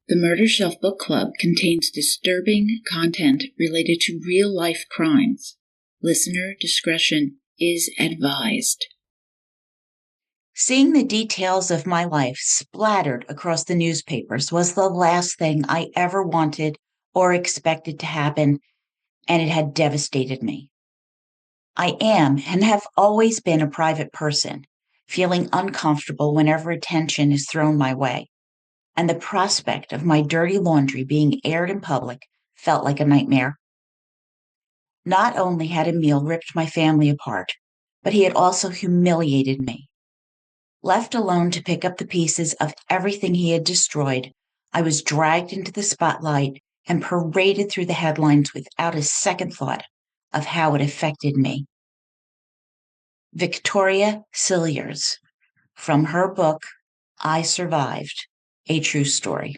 The Murder Shelf Book Club contains disturbing content related to real-life crimes. Listener discretion is advised. Seeing the details of my life splattered across the newspapers was the last thing I ever wanted or expected to happen, and it had devastated me. I am and have always been a private person, feeling uncomfortable whenever attention is thrown my way, and the prospect of my dirty laundry being aired in public felt like a nightmare. Not only had Emile ripped my family apart, but he had also humiliated me. Left alone to pick up the pieces of everything he had destroyed, I was dragged into the spotlight and paraded through the headlines without a second thought of how it affected me. Vicky Cilliers, from her book, I Survived, A True Story.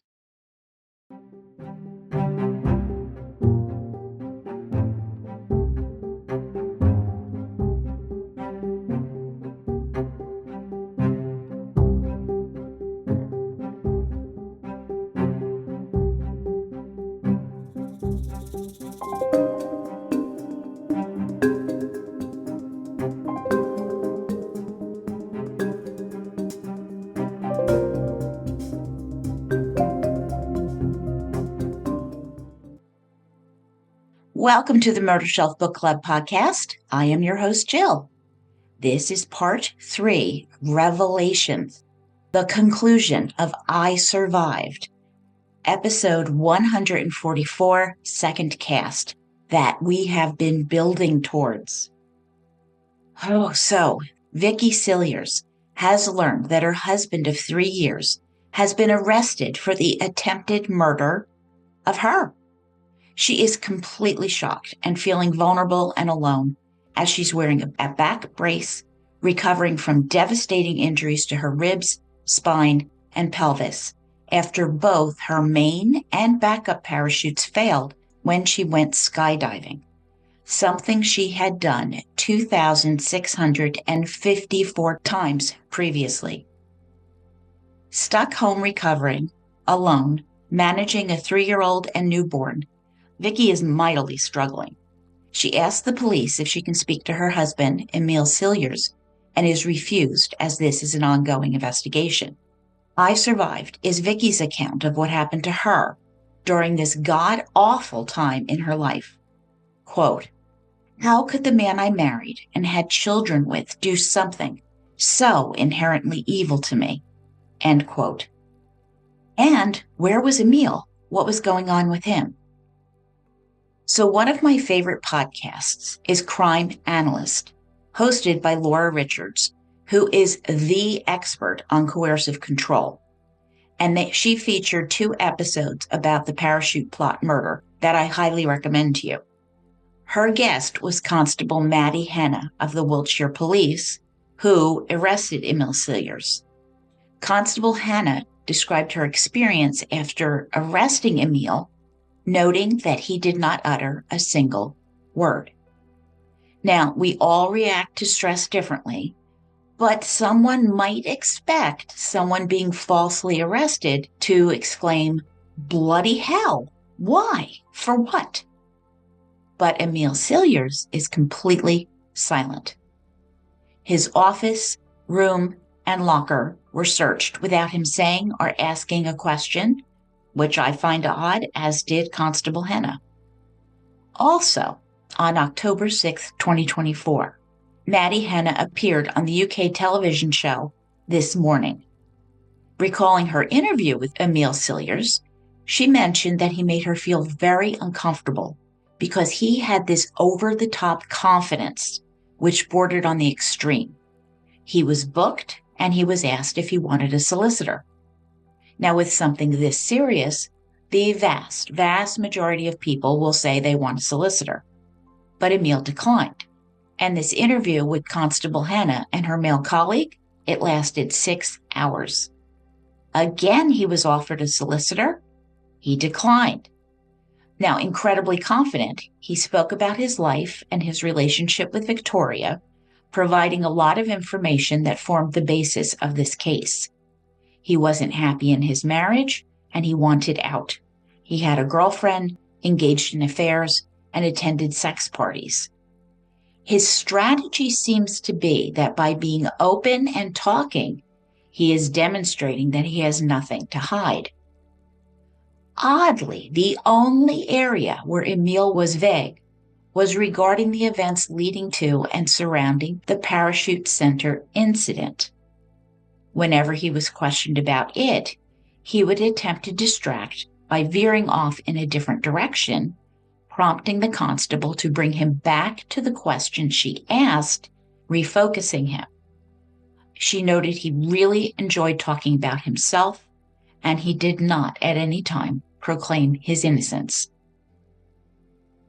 Welcome to the Murder Shelf Book Club podcast. I am your host, Jill. This is part 3, Revelations, the conclusion of I Survived, episode 144, 2ndCast, that we have been building towards. So Vicky Cilliers has learned that her husband of 3 years has been arrested for the attempted murder of her. She is completely shocked and feeling vulnerable and alone as she's wearing a back brace, recovering from devastating injuries to her ribs, spine, and pelvis after both her main and backup parachutes failed when she went skydiving, something she had done 2,654 times previously. Stuck home recovering, alone, managing a 3-year-old and newborn, Vicky is mightily struggling. She asks the police if she can speak to her husband, Emile Cilliers, and is refused as this is an ongoing investigation. I Survived is Vicky's account of what happened to her during this god-awful time in her life. Quote, "How could the man I married and had children with do something so inherently evil to me?" End quote. And where was Emile? What was going on with him? So one of my favorite podcasts is Crime Analyst, hosted by Laura Richards, who is the expert on coercive control. And she featured 2 episodes about the parachute plot murder that I highly recommend to you. Her guest was Constable Maddie Hanna of the Wiltshire Police, who arrested Emile Cilliers. Constable Hanna described her experience after arresting Emile, noting that he did not utter a single word. Now, we all react to stress differently, but someone might expect someone being falsely arrested to exclaim, "Bloody hell! Why? For what?" But Emile Cilliers is completely silent. His office, room, and locker were searched without him saying or asking a question, which I find odd, as did Constable Hanna. Also, on October 6, 2024, Maddie Hanna appeared on the UK television show This Morning. Recalling her interview with Emile Cilliers, she mentioned that he made her feel very uncomfortable because he had this over-the-top confidence, which bordered on the extreme. He was booked and he was asked if he wanted a solicitor. Now, with something this serious, the vast majority of people will say they want a solicitor. But Emile declined. And this interview with Constable Hanna and her male colleague, it lasted 6 hours. Again, he was offered a solicitor. He declined. Now, incredibly confident, he spoke about his life and his relationship with Victoria, providing a lot of information that formed the basis of this case. He wasn't happy in his marriage, and he wanted out. He had a girlfriend, engaged in affairs, and attended sex parties. His strategy seems to be that by being open and talking, he is demonstrating that he has nothing to hide. Oddly, the only area where Emile was vague was regarding the events leading to and surrounding the parachute center incident. Whenever he was questioned about it, he would attempt to distract by veering off in a different direction, prompting the constable to bring him back to the question she asked, refocusing him. She noted he really enjoyed talking about himself, and he did not at any time proclaim his innocence.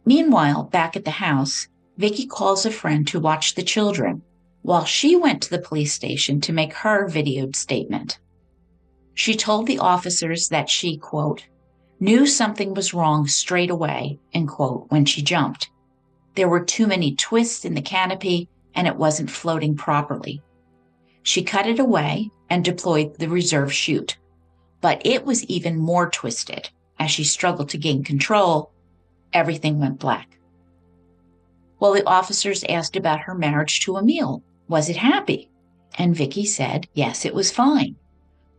Meanwhile, back at the house, Vicky calls a friend to watch the children, while she went to the police station to make her videoed statement. She told the officers that she, quote, knew something was wrong straight away, end quote, when she jumped. There were too many twists in the canopy, and it wasn't floating properly. She cut it away and deployed the reserve chute, but it was even more twisted. As she struggled to gain control, everything went black. Well, the officers asked about her marriage to Emile. Was it happy? And Vicky said, yes, it was fine.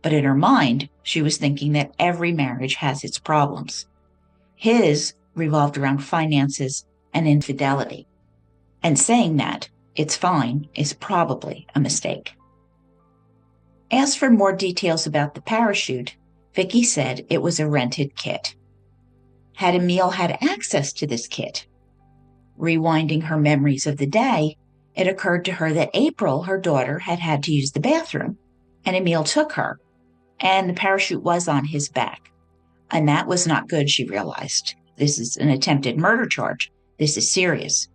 But in her mind, she was thinking that every marriage has its problems. His revolved around finances and infidelity. And saying that it's fine is probably a mistake. As for more details about the parachute, Vicky said it was a rented kit. Had Emile had access to this kit? Rewinding her memories of the day, it occurred to her that April, her daughter, had had to use the bathroom, and Emile took her, and the parachute was on his back. And that was not good, she realized. This is an attempted murder charge. This is serious.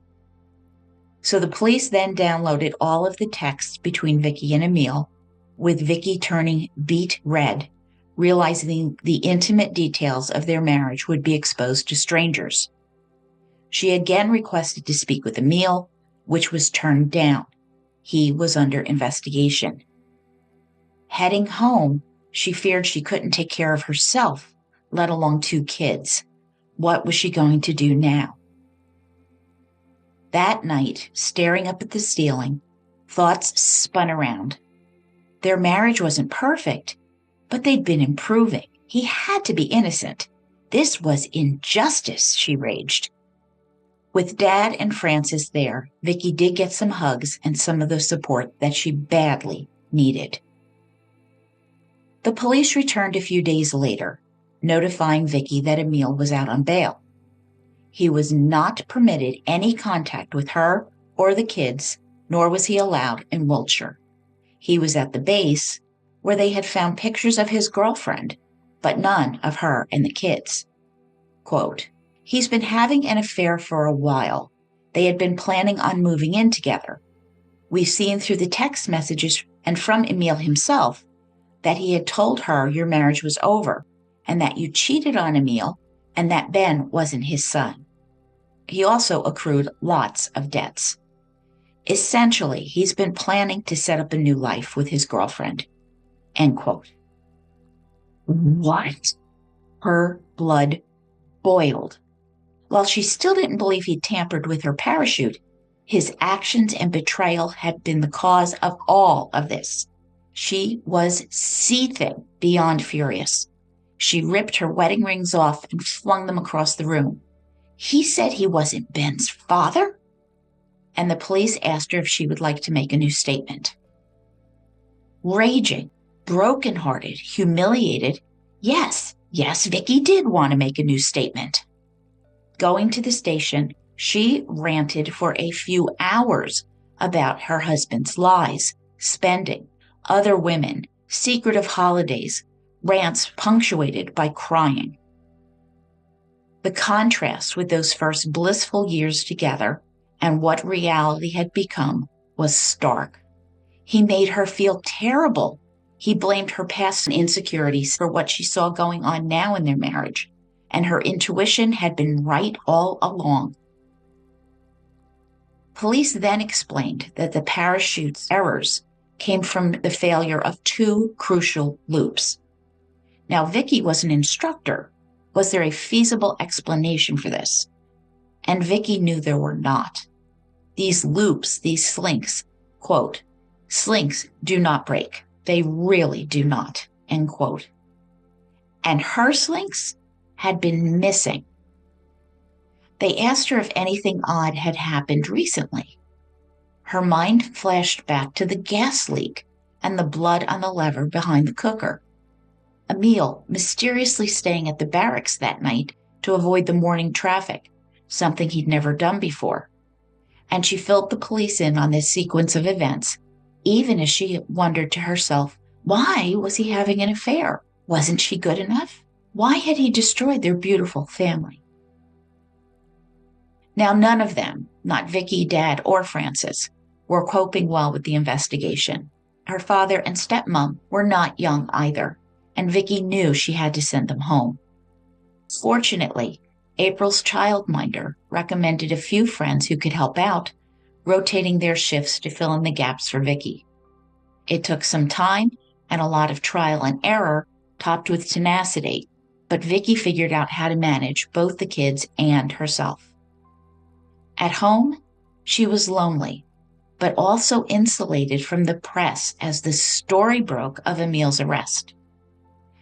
So the police then downloaded all of the texts between Vicky and Emile, with Vicky turning beet red, realizing the intimate details of their marriage would be exposed to strangers. She again requested to speak with Emile, which was turned down. He was under investigation. Heading home, she feared she couldn't take care of herself, let alone 2 kids. What was she going to do now? That night, staring up at the ceiling, thoughts spun around. Their marriage wasn't perfect, but they'd been improving. He had to be innocent. This was injustice, she raged. With Dad and Francis there, Vicky did get some hugs and some of the support that she badly needed. The police returned a few days later, notifying Vicky that Emile was out on bail. He was not permitted any contact with her or the kids, nor was he allowed in Wiltshire. He was at the base, where they had found pictures of his girlfriend, but none of her and the kids. Quote, he's been having an affair for a while. They had been planning on moving in together. We've seen through the text messages and from Emile himself that he had told her your marriage was over and that you cheated on Emile and that Ben wasn't his son. He also accrued lots of debts. Essentially, he's been planning to set up a new life with his girlfriend. End quote. What? Her blood boiled. While she still didn't believe he'd tampered with her parachute, his actions and betrayal had been the cause of all of this. She was seething beyond furious. She ripped her wedding rings off and flung them across the room. He said he wasn't Ben's father? And the police asked her if she would like to make a new statement. Raging, brokenhearted, humiliated, yes, Vicky did want to make a new statement. Going to the station, she ranted for a few hours about her husband's lies, spending, other women, secretive holidays, rants punctuated by crying. The contrast with those first blissful years together and what reality had become was stark. He made her feel terrible. He blamed her past insecurities for what she saw going on now in their marriage, and her intuition had been right all along. Police then explained that the parachute's errors came from the failure of 2 crucial loops. Now, Vicky was an instructor. Was there a feasible explanation for this? And Vicky knew there were not. These loops, these slinks, quote, "Slinks do not break. They really do not," end quote. And her slinks had been missing. They asked her if anything odd had happened recently. Her mind flashed back to the gas leak and the blood on the lever behind the cooker. Emile mysteriously staying at the barracks that night to avoid the morning traffic, something he'd never done before. And she filled the police in on this sequence of events, even as she wondered to herself, why was he having an affair? Wasn't she good enough? Why had he destroyed their beautiful family? Now, none of them, not Vicky, Dad, or Francis, were coping well with the investigation. Her father and stepmom were not young either, and Vicky knew she had to send them home. Fortunately, April's childminder recommended a few friends who could help out, rotating their shifts to fill in the gaps for Vicky. It took some time and a lot of trial and error, topped with tenacity, but Vicky figured out how to manage both the kids and herself. At home, she was lonely, but also insulated from the press as the story broke of Emile's arrest.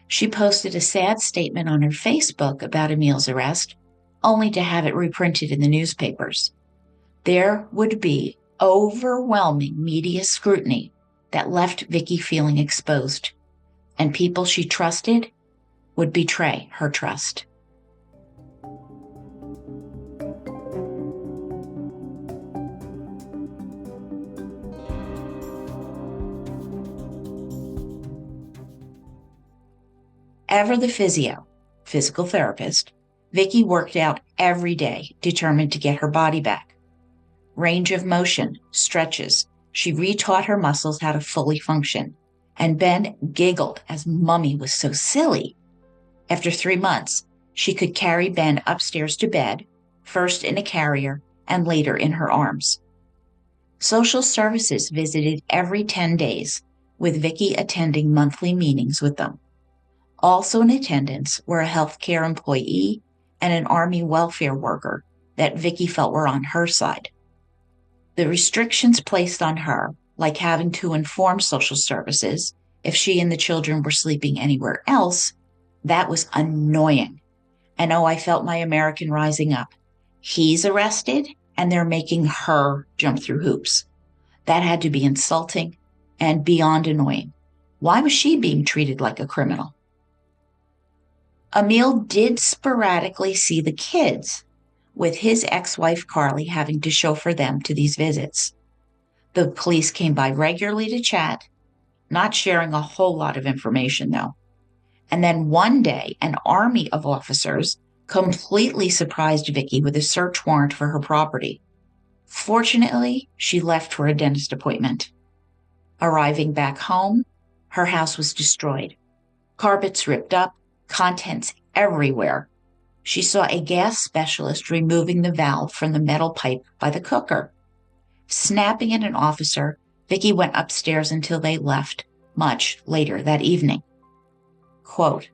She posted a sad statement on her Facebook about Emile's arrest, only to have it reprinted in the newspapers. There would be overwhelming media scrutiny that left Vicky feeling exposed, and people she trusted would betray her trust. Ever the physical therapist, Vicky worked out every day, determined to get her body back. Range of motion, stretches. She retaught her muscles how to fully function. And Ben giggled as Mummy was so silly. After 3 months, she could carry Ben upstairs to bed, first in a carrier and later in her arms. Social services visited every 10 days, with Vicky attending monthly meetings with them. Also in attendance were a healthcare employee and an Army welfare worker that Vicky felt were on her side. The restrictions placed on her, like having to inform social services if she and the children were sleeping anywhere else, that was annoying. And oh, I felt my American rising up. He's arrested and they're making her jump through hoops. That had to be insulting and beyond annoying. Why was she being treated like a criminal? Emile did sporadically see the kids, with his ex-wife Carly having to chauffeur them to these visits. The police came by regularly to chat, not sharing a whole lot of information though. And then one day, an army of officers completely surprised Vicky with a search warrant for her property. Fortunately, she left for a dentist appointment. Arriving back home, her house was destroyed. Carpets ripped up, contents everywhere. She saw a gas specialist removing the valve from the metal pipe by the cooker. Snapping at an officer, Vicky went upstairs until they left, much later that evening. Quote,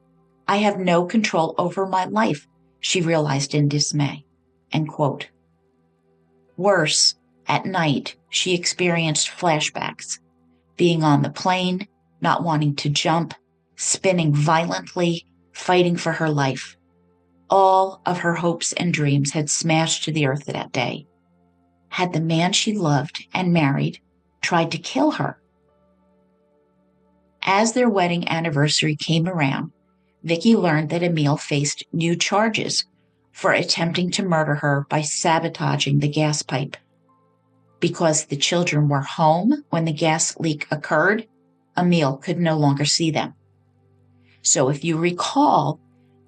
"I have no control over my life," she realized in dismay. End quote. Worse, at night, she experienced flashbacks, being on the plane, not wanting to jump, spinning violently, fighting for her life. All of her hopes and dreams had smashed to the earth that day. Had the man she loved and married tried to kill her? As their wedding anniversary came around, Vicky learned that Emile faced new charges for attempting to murder her by sabotaging the gas pipe. Because the children were home when the gas leak occurred, Emile could no longer see them. So if you recall,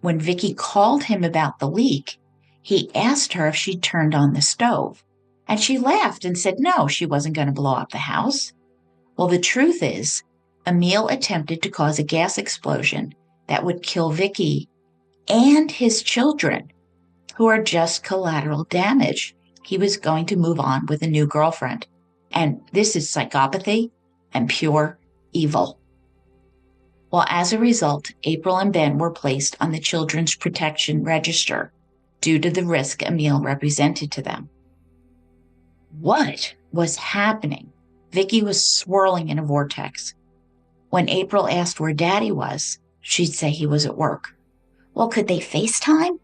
when Vicky called him about the leak, he asked her if she turned on the stove. And she laughed and said no, she wasn't going to blow up the house. Well, the truth is, Emile attempted to cause a gas explosion that would kill Vicky and his children, who are just collateral damage. He was going to move on with a new girlfriend. And this is psychopathy and pure evil. Well, as a result, April and Ben were placed on the Children's Protection Register due to the risk Emile represented to them. What was happening? Vicky was swirling in a vortex. When April asked where Daddy was, she'd say he was at work. Well, could they FaceTime?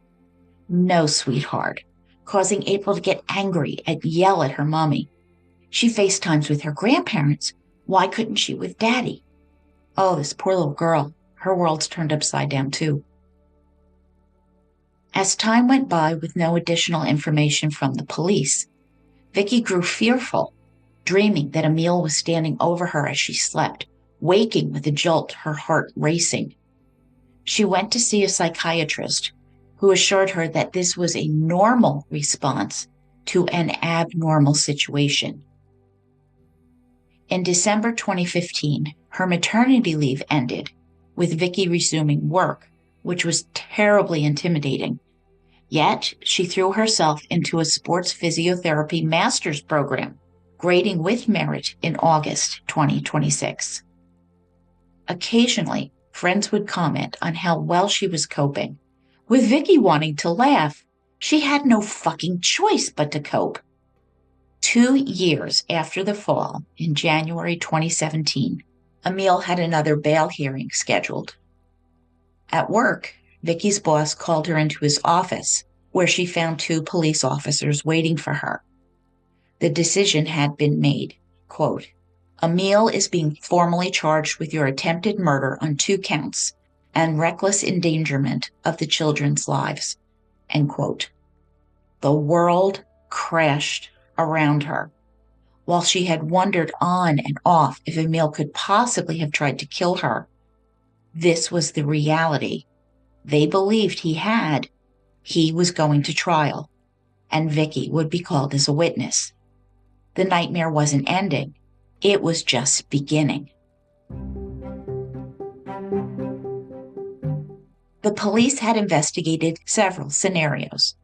No, sweetheart, causing April to get angry and yell at her mommy. She FaceTimes with her grandparents. Why couldn't she with Daddy? Oh, this poor little girl. Her world's turned upside down too. As time went by with no additional information from the police, Vicky grew fearful, dreaming that Emile was standing over her as she slept, waking with a jolt, her heart racing. She went to see a psychiatrist who assured her that this was a normal response to an abnormal situation. In December 2015, her maternity leave ended, with Vicky resuming work, which was terribly intimidating. Yet, she threw herself into a sports physiotherapy master's program, grading with merit in August 2026. Occasionally, friends would comment on how well she was coping. With Vicky wanting to laugh, she had no fucking choice but to cope. 2 years after the fall, in January 2017, Emile had another bail hearing scheduled. At work, Vicky's boss called her into his office, where she found 2 police officers waiting for her. The decision had been made. Quote, Emile is being formally charged with your attempted murder on 2 counts and reckless endangerment of the children's lives. End quote. The world crashed around her. While she had wondered on and off if Emile could possibly have tried to kill her, this was the reality. They believed he had. He was going to trial, and Vicky would be called as a witness. The nightmare wasn't ending. It was just beginning. The police had investigated several scenarios.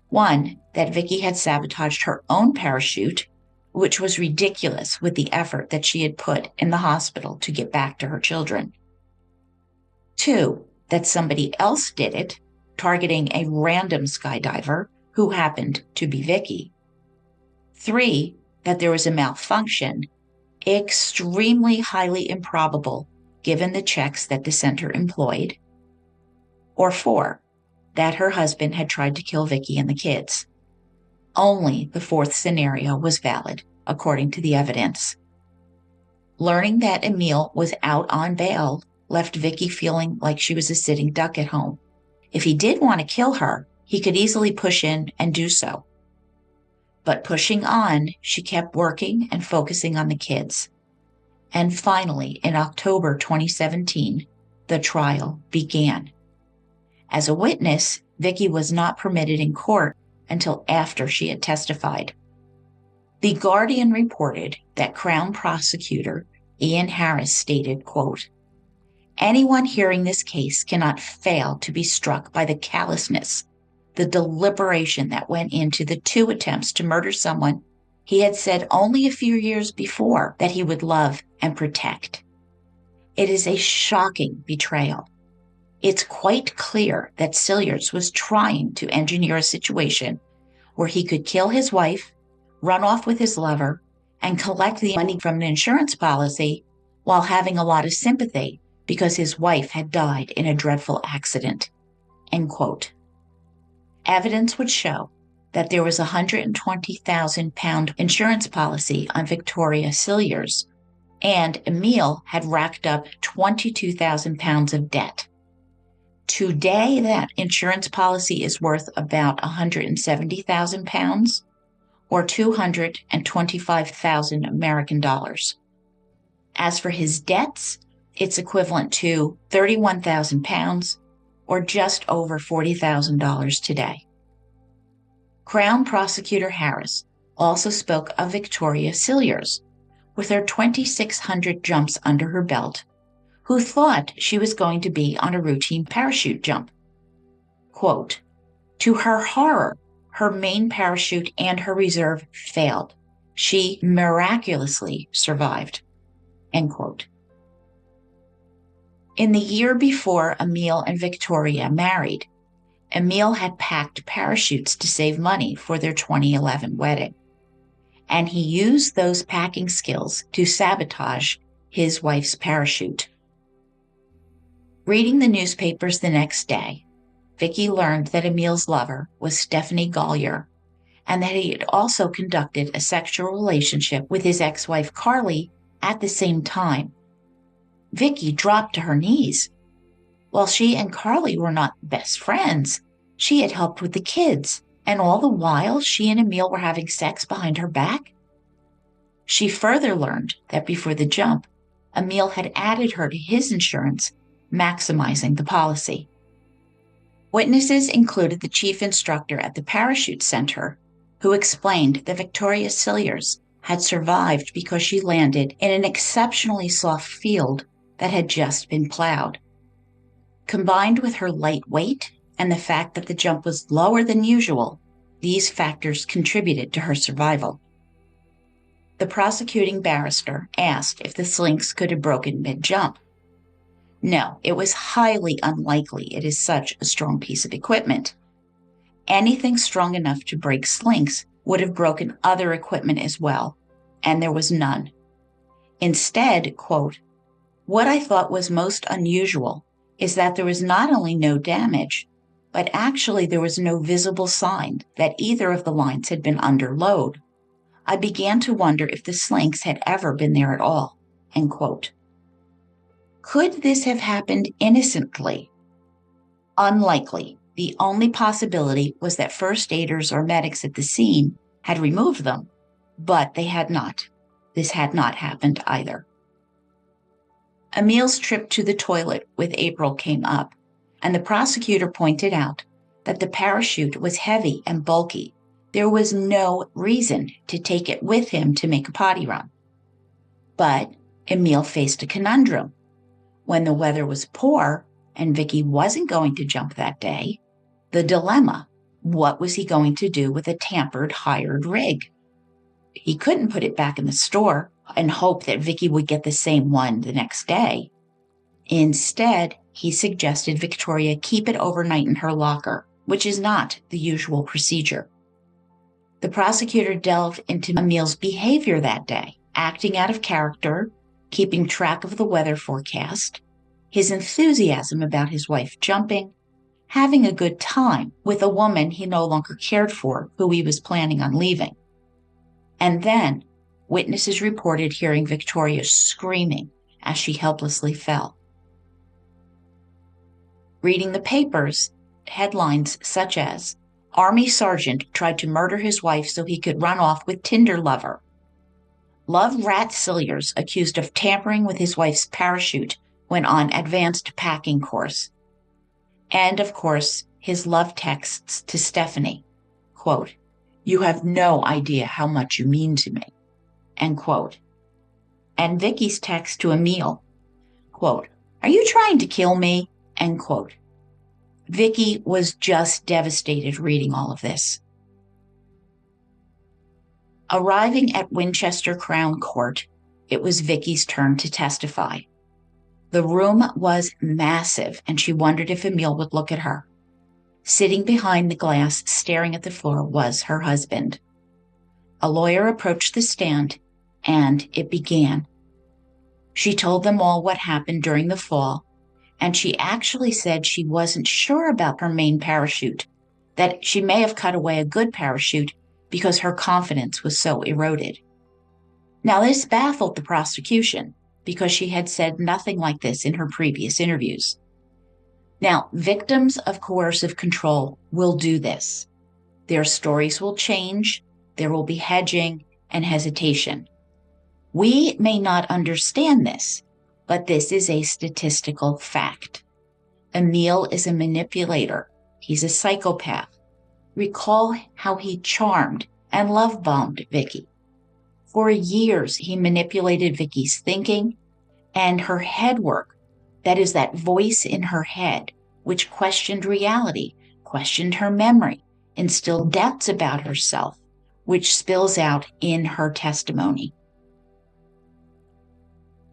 One, that Vicky had sabotaged her own parachute, which was ridiculous with the effort that she had put in the hospital to get back to her children. 2, that somebody else did it, targeting a random skydiver who happened to be Vicky. 3, that there was a malfunction, extremely highly improbable given the checks that the center employed. Or 4, that her husband had tried to kill Vicky and the kids. Only the 4th scenario was valid, according to the evidence. Learning that Emile was out on bail left Vicky feeling like she was a sitting duck at home. If he did want to kill her, he could easily push in and do so. But pushing on, she kept working and focusing on the kids. And finally, in October 2017, the trial began. As a witness, Vicky was not permitted in court until after she had testified. The Guardian reported that Crown Prosecutor Ian Harris stated, quote, anyone hearing this case cannot fail to be struck by the callousness, the deliberation that went into the 2 attempts to murder someone he had said only a few years before that he would love and protect. It is a shocking betrayal. It's quite clear that Cilliers was trying to engineer a situation where he could kill his wife, run off with his lover, and collect the money from an insurance policy while having a lot of sympathy because his wife had died in a dreadful accident. End quote. Evidence would show that there was a £120,000 insurance policy on Victoria Cilliers, and Emile had racked up £22,000 of debt. Today, that insurance policy is worth about £170,000 or 225,000 American dollars. As for his debts, it's equivalent to £31,000 or just over $40,000 today. Crown Prosecutor Harris also spoke of Victoria Cilliers, with her 2,600 jumps under her belt, who thought she was going to be on a routine parachute jump. Quote, to her horror, her main parachute and her reserve failed. She miraculously survived. End quote. In the year before Emile and Victoria married, Emile had packed parachutes to save money for their 2011 wedding, and he used those packing skills to sabotage his wife's parachute. Reading the newspapers the next day, Vicky learned that Emile's lover was Stephanie Cilliers, and that he had also conducted a sexual relationship with his ex-wife Carly at the same time. Vicky dropped to her knees. While she and Carly were not best friends, she had helped with the kids, and all the while she and Emile were having sex behind her back. She further learned that before the jump, Emile had added her to his insurance, maximizing the policy. Witnesses included the chief instructor at the parachute center, who explained that Vicky Cilliers had survived because she landed in an exceptionally soft field that had just been plowed. Combined with her light weight and the fact that the jump was lower than usual, these factors contributed to her survival. The prosecuting barrister asked if the slinks could have broken mid-jump. No, it was highly unlikely it is such a strong piece of equipment. Anything strong enough to break slinks would have broken other equipment as well, and there was none. Instead, quote, "What I thought was most unusual is that there was not only no damage, but actually there was no visible sign that either of the lines had been under load. I began to wonder if the slinks had ever been there at all," end quote. Could this have happened innocently? Unlikely. The only possibility was that first aiders or medics at the scene had removed them, but they had not. This had not happened either. Emile's trip to the toilet with April came up, and the prosecutor pointed out that the parachute was heavy and bulky. There was no reason to take it with him to make a potty run. But Emile faced a conundrum. When the weather was poor and Vicky wasn't going to jump that day, the dilemma: what was he going to do with a tampered hired rig? He couldn't put it back in the store and hope that Vicky would get the same one the next day. Instead, he suggested Victoria keep it overnight in her locker, which is not the usual procedure. The prosecutor delved into Emile's behavior that day, acting out of character, keeping track of the weather forecast, his enthusiasm about his wife jumping, having a good time with a woman he no longer cared for, who he was planning on leaving. And then, witnesses reported hearing Victoria screaming as she helplessly fell. Reading the papers, headlines such as, "Army Sergeant tried to murder his wife so he could run off with Tinder lover," "Love Rat Cilliers accused of tampering with his wife's parachute when on advanced packing course," and of course, his love texts to Stephanie, quote, "You have no idea how much you mean to me," end quote. And Vicky's text to Emile, quote, "Are you trying to kill me?" end quote. Vicky was just devastated reading all of this. Arriving at Winchester Crown Court, it was Vicky's turn to testify. The room was massive, and she wondered if Emile would look at her. Sitting behind the glass, staring at the floor, was her husband. A lawyer approached the stand, and it began. She told them all what happened during the fall, and she actually said she wasn't sure about her main parachute, that she may have cut away a good parachute because her confidence was so eroded. Now, this baffled the prosecution because she had said nothing like this in her previous interviews. Now, victims of coercive control will do this. Their stories will change, there will be hedging and hesitation. We may not understand this, but this is a statistical fact. Emile is a manipulator. He's a psychopath. Recall how he charmed and love-bombed Vicky. For years, he manipulated Vicky's thinking and her head work, that is, that voice in her head, which questioned reality, questioned her memory, instilled doubts about herself, which spills out in her testimony.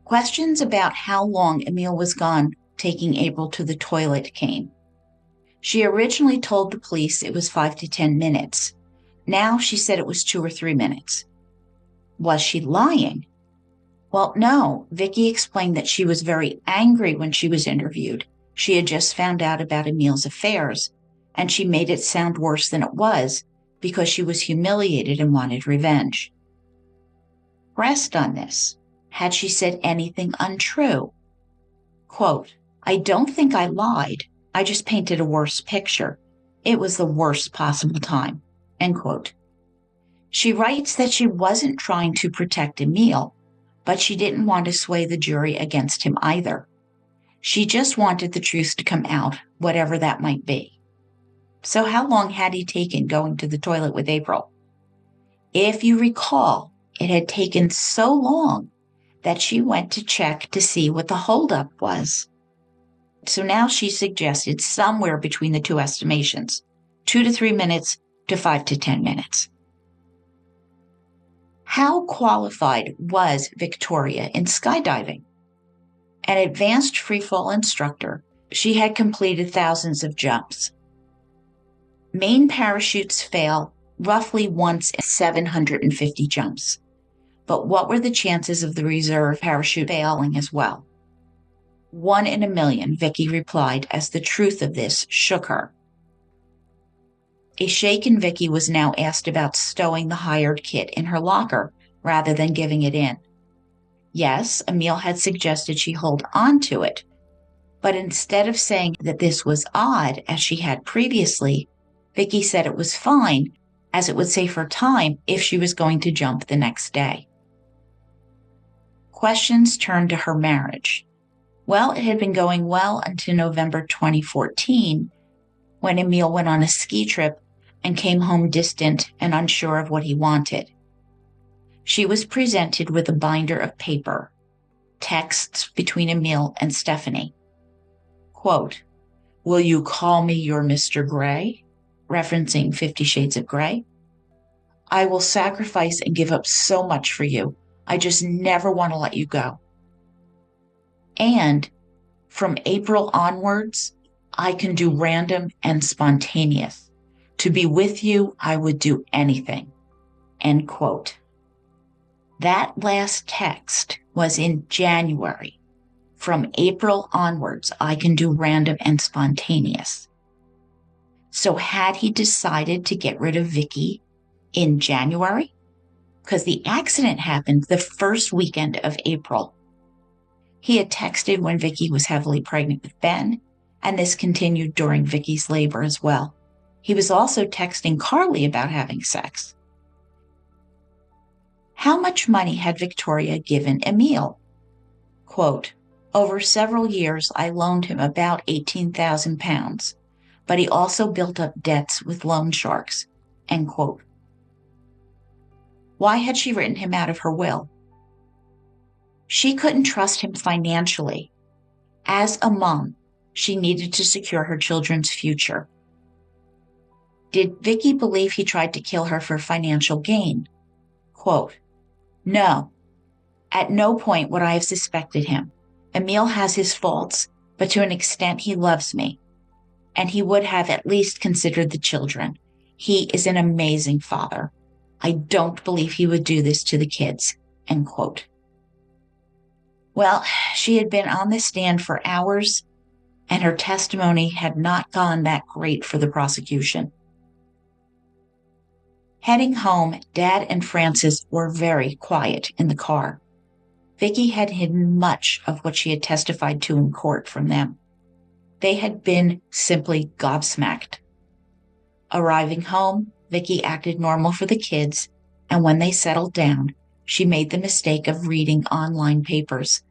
Questions about how long Emile was gone taking April to the toilet came. She originally told the police it was 5 to 10 minutes. Now she said it was 2 or 3 minutes. Was she lying? Well, no. Vicky explained that she was very angry when she was interviewed. She had just found out about Emile's affairs, and she made it sound worse than it was because she was humiliated and wanted revenge. Pressed on this, had she said anything untrue? Quote, I don't think I lied. I just painted a worse picture. It was the worst possible time. End quote. She writes that she wasn't trying to protect Emile, but she didn't want to sway the jury against him either. She just wanted the truth to come out, whatever that might be. So how long had he taken going to the toilet with April? If you recall, it had taken so long that she went to check to see what the holdup was. So now she suggested somewhere between the two estimations, 2 to 3 minutes to 5 to 10 minutes. How qualified was Victoria in skydiving? An advanced freefall instructor, she had completed thousands of jumps. Main parachutes fail roughly once in 750 jumps. But what were the chances of the reserve parachute failing as well? 1 in a million, Vicky replied as the truth of this shook her. A shaken Vicky was now asked about stowing the hired kit in her locker rather than giving it in. Yes, Emile had suggested she hold on to it, but instead of saying that this was odd as she had previously, Vicky said it was fine as it would save her time if she was going to jump the next day. Questions turned to her marriage. Well, it had been going well until November 2014, when Emile went on a ski trip and came home distant and unsure of what he wanted. She was presented with a binder of paper, texts between Emile and Stephanie. Quote, will you call me your Mr. Gray? Referencing 50 Shades of Grey. I will sacrifice and give up so much for you. I just never want to let you go. And from April onwards, I can do random and spontaneous. To be with you, I would do anything. End quote. That last text was in January. From April onwards, I can do random and spontaneous. So had he decided to get rid of Vicky in January? Because the accident happened the first weekend of April. He had texted when Vicky was heavily pregnant with Ben, and this continued during Vicky's labor as well. He was also texting Carly about having sex. How much money had Victoria given Emile? Quote, over several years, I loaned him about £18,000, but he also built up debts with loan sharks. End quote. Why had she written him out of her will? She couldn't trust him financially. As a mom, she needed to secure her children's future. Did Vicky believe he tried to kill her for financial gain? Quote, no. At no point would I have suspected him. Emile has his faults, but to an extent he loves me. And he would have at least considered the children. He is an amazing father. I don't believe he would do this to the kids. End quote. Well, she had been on the stand for hours, and her testimony had not gone that great for the prosecution. Heading home, Dad and Frances were very quiet in the car. Vicky had hidden much of what she had testified to in court from them. They had been simply gobsmacked. Arriving home, Vicky acted normal for the kids, and when they settled down, she made the mistake of reading online papers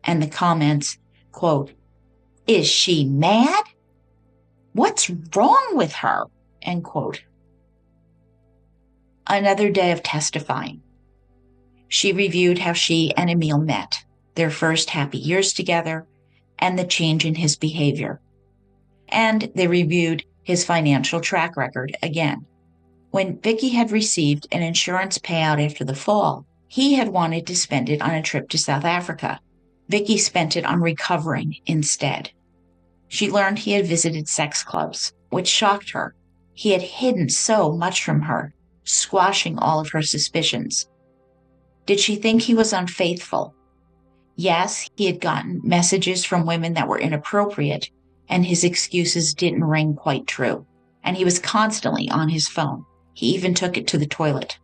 and the comments, quote, is she mad? What's wrong with her? End quote. Another day of testifying. She reviewed how she and Emile met, their first happy years together, and the change in his behavior. And they reviewed his financial track record again. When Vicky had received an insurance payout after the fall, he had wanted to spend it on a trip to South Africa. Vicky spent it on recovering instead. She learned he had visited sex clubs, which shocked her. He had hidden so much from her, squashing all of her suspicions. Did she think he was unfaithful? Yes, he had gotten messages from women that were inappropriate, and his excuses didn't ring quite true. And he was constantly on his phone. He even took it to the toilet.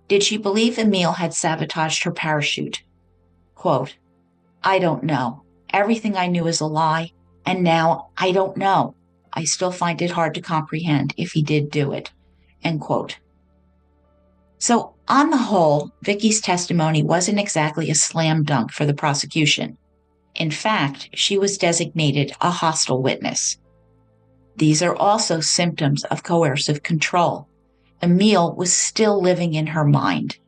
Did she believe Emile had sabotaged her parachute? Quote, I don't know. Everything I knew is a lie, and now I don't know. I still find it hard to comprehend if he did do it. End quote. So, on the whole, Vicky's testimony wasn't exactly a slam dunk for the prosecution. In fact, she was designated a hostile witness. These are also symptoms of coercive control. Emile was still living in her mind.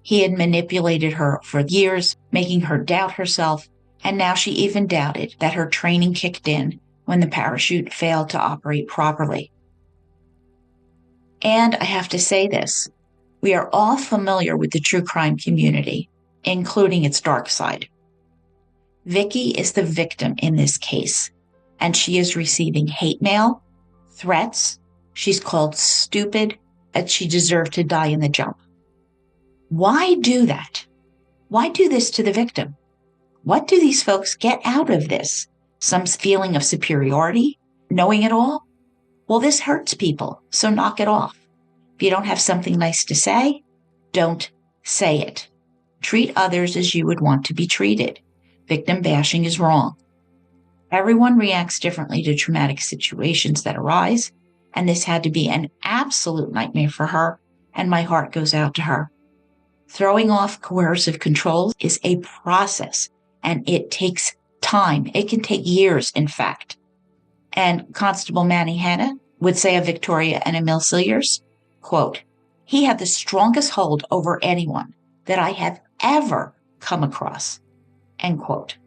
He had manipulated her for years, making her doubt herself, and now she even doubted that her training kicked in when the parachute failed to operate properly. And I have to say this, we are all familiar with the true crime community, including its dark side. Vicky is the victim in this case, and she is receiving hate mail, threats, she's called stupid, and she deserved to die in the jump. Why do that? Why do this to the victim? What do these folks get out of this? Some feeling of superiority, knowing it all? Well, this hurts people, so knock it off. If you don't have something nice to say, don't say it. Treat others as you would want to be treated. Victim bashing is wrong. Everyone reacts differently to traumatic situations that arise, and this had to be an absolute nightmare for her, and my heart goes out to her. Throwing off coercive controls is a process, and it takes time. It can take years, in fact. And Constable Manny Hanna would say of Victoria and Emile Cilliers, quote, he had the strongest hold over anyone that I have ever come across, end quote.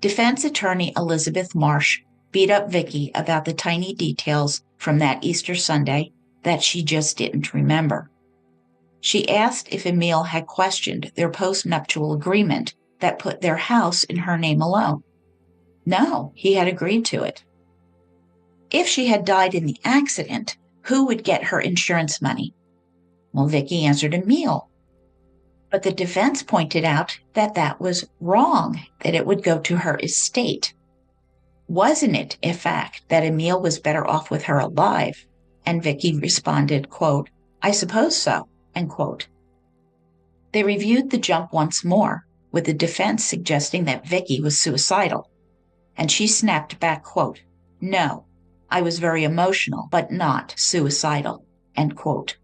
Defense attorney Elizabeth Marsh beat up Vicky about the tiny details from that Easter Sunday that she just didn't remember. She asked if Emile had questioned their post-nuptial agreement that put their house in her name alone. No, he had agreed to it. If she had died in the accident, who would get her insurance money? Well, Vicky answered Emile. But the defense pointed out that that was wrong, that it would go to her estate. Wasn't it a fact that Emile was better off with her alive? And Vicky responded, quote, I suppose so, end quote. They reviewed the jump once more, with the defense suggesting that Vicky was suicidal. And she snapped back, quote, no, I was very emotional, but not suicidal, end quote.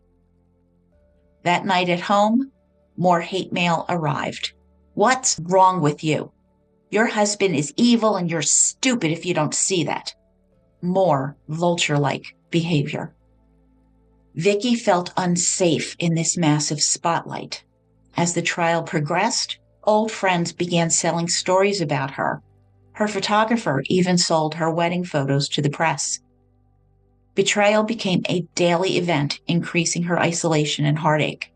That night at home, more hate mail arrived. What's wrong with you? Your husband is evil and you're stupid if you don't see that. More vulture-like behavior. Vicky felt unsafe in this massive spotlight. As the trial progressed, old friends began selling stories about her. Her photographer even sold her wedding photos to the press. Betrayal became a daily event, increasing her isolation and heartache.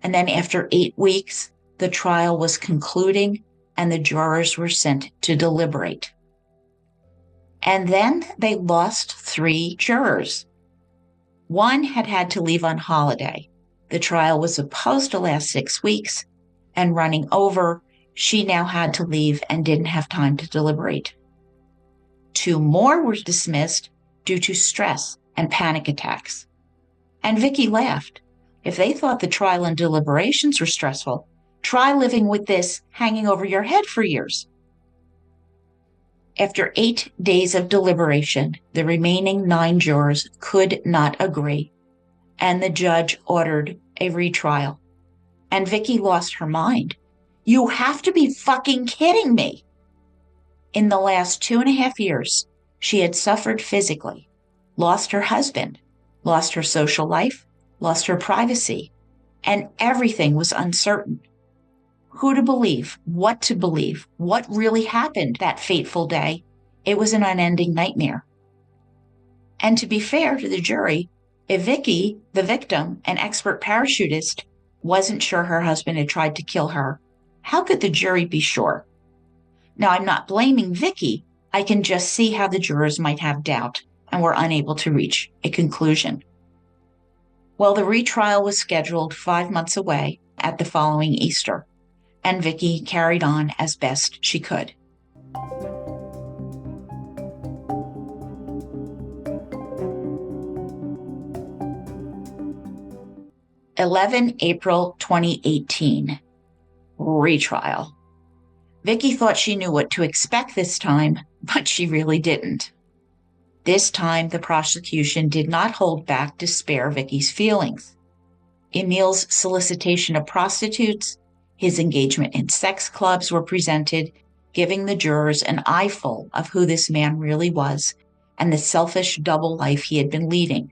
And then after 8 weeks, the trial was concluding and the jurors were sent to deliberate. And then they lost 3 jurors. One had to leave on holiday. The trial was supposed to last 6 weeks, and running over, she now had to leave and didn't have time to deliberate. 2 more were dismissed due to stress and panic attacks. And Vicky laughed. If they thought the trial and deliberations were stressful, try living with this hanging over your head for years. After 8 days of deliberation, the remaining 9 jurors could not agree, and the judge ordered a retrial. And Vicky lost her mind. You have to be fucking kidding me. In the last 2.5 years, she had suffered physically, lost her husband, lost her social life, lost her privacy, and everything was uncertain. Who to believe, what really happened that fateful day? It was an unending nightmare. And to be fair to the jury, if Vicky, the victim, an expert parachutist, wasn't sure her husband had tried to kill her, how could the jury be sure? Now, I'm not blaming Vicky. I can just see how the jurors might have doubt and were unable to reach a conclusion. Well, the retrial was scheduled 5 months away at the following Easter, and Vicky carried on as best she could. April 2018, retrial. Vicky thought she knew what to expect this time, but she really didn't. This time, the prosecution did not hold back to spare Vicky's feelings. Emile's solicitation of prostitutes, his engagement in sex clubs were presented, giving the jurors an eyeful of who this man really was and the selfish double life he had been leading.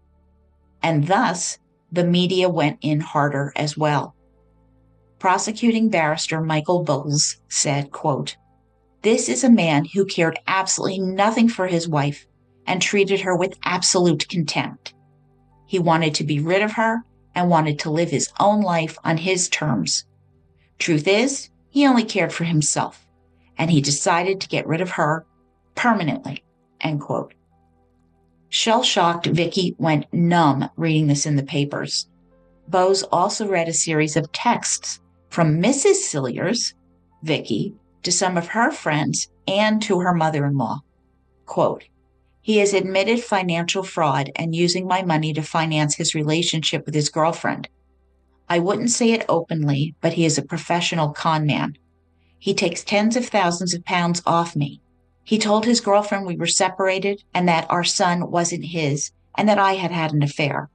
And thus, the media went in harder as well. Prosecuting barrister Michael Bowles said, quote, "This is a man who cared absolutely nothing for his wife and treated her with absolute contempt. He wanted to be rid of her and wanted to live his own life on his terms. Truth is, he only cared for himself, and he decided to get rid of her permanently," end quote. Shell-shocked, Vicky went numb reading this in the papers. Bowes also read a series of texts from Mrs. Cilliers, Vicky, to some of her friends and to her mother-in-law. Quote, "He has admitted financial fraud and using my money to finance his relationship with his girlfriend. I wouldn't say it openly, but he is a professional con man. He takes tens of thousands of pounds off me. He told his girlfriend we were separated and that our son wasn't his and that I had had an affair.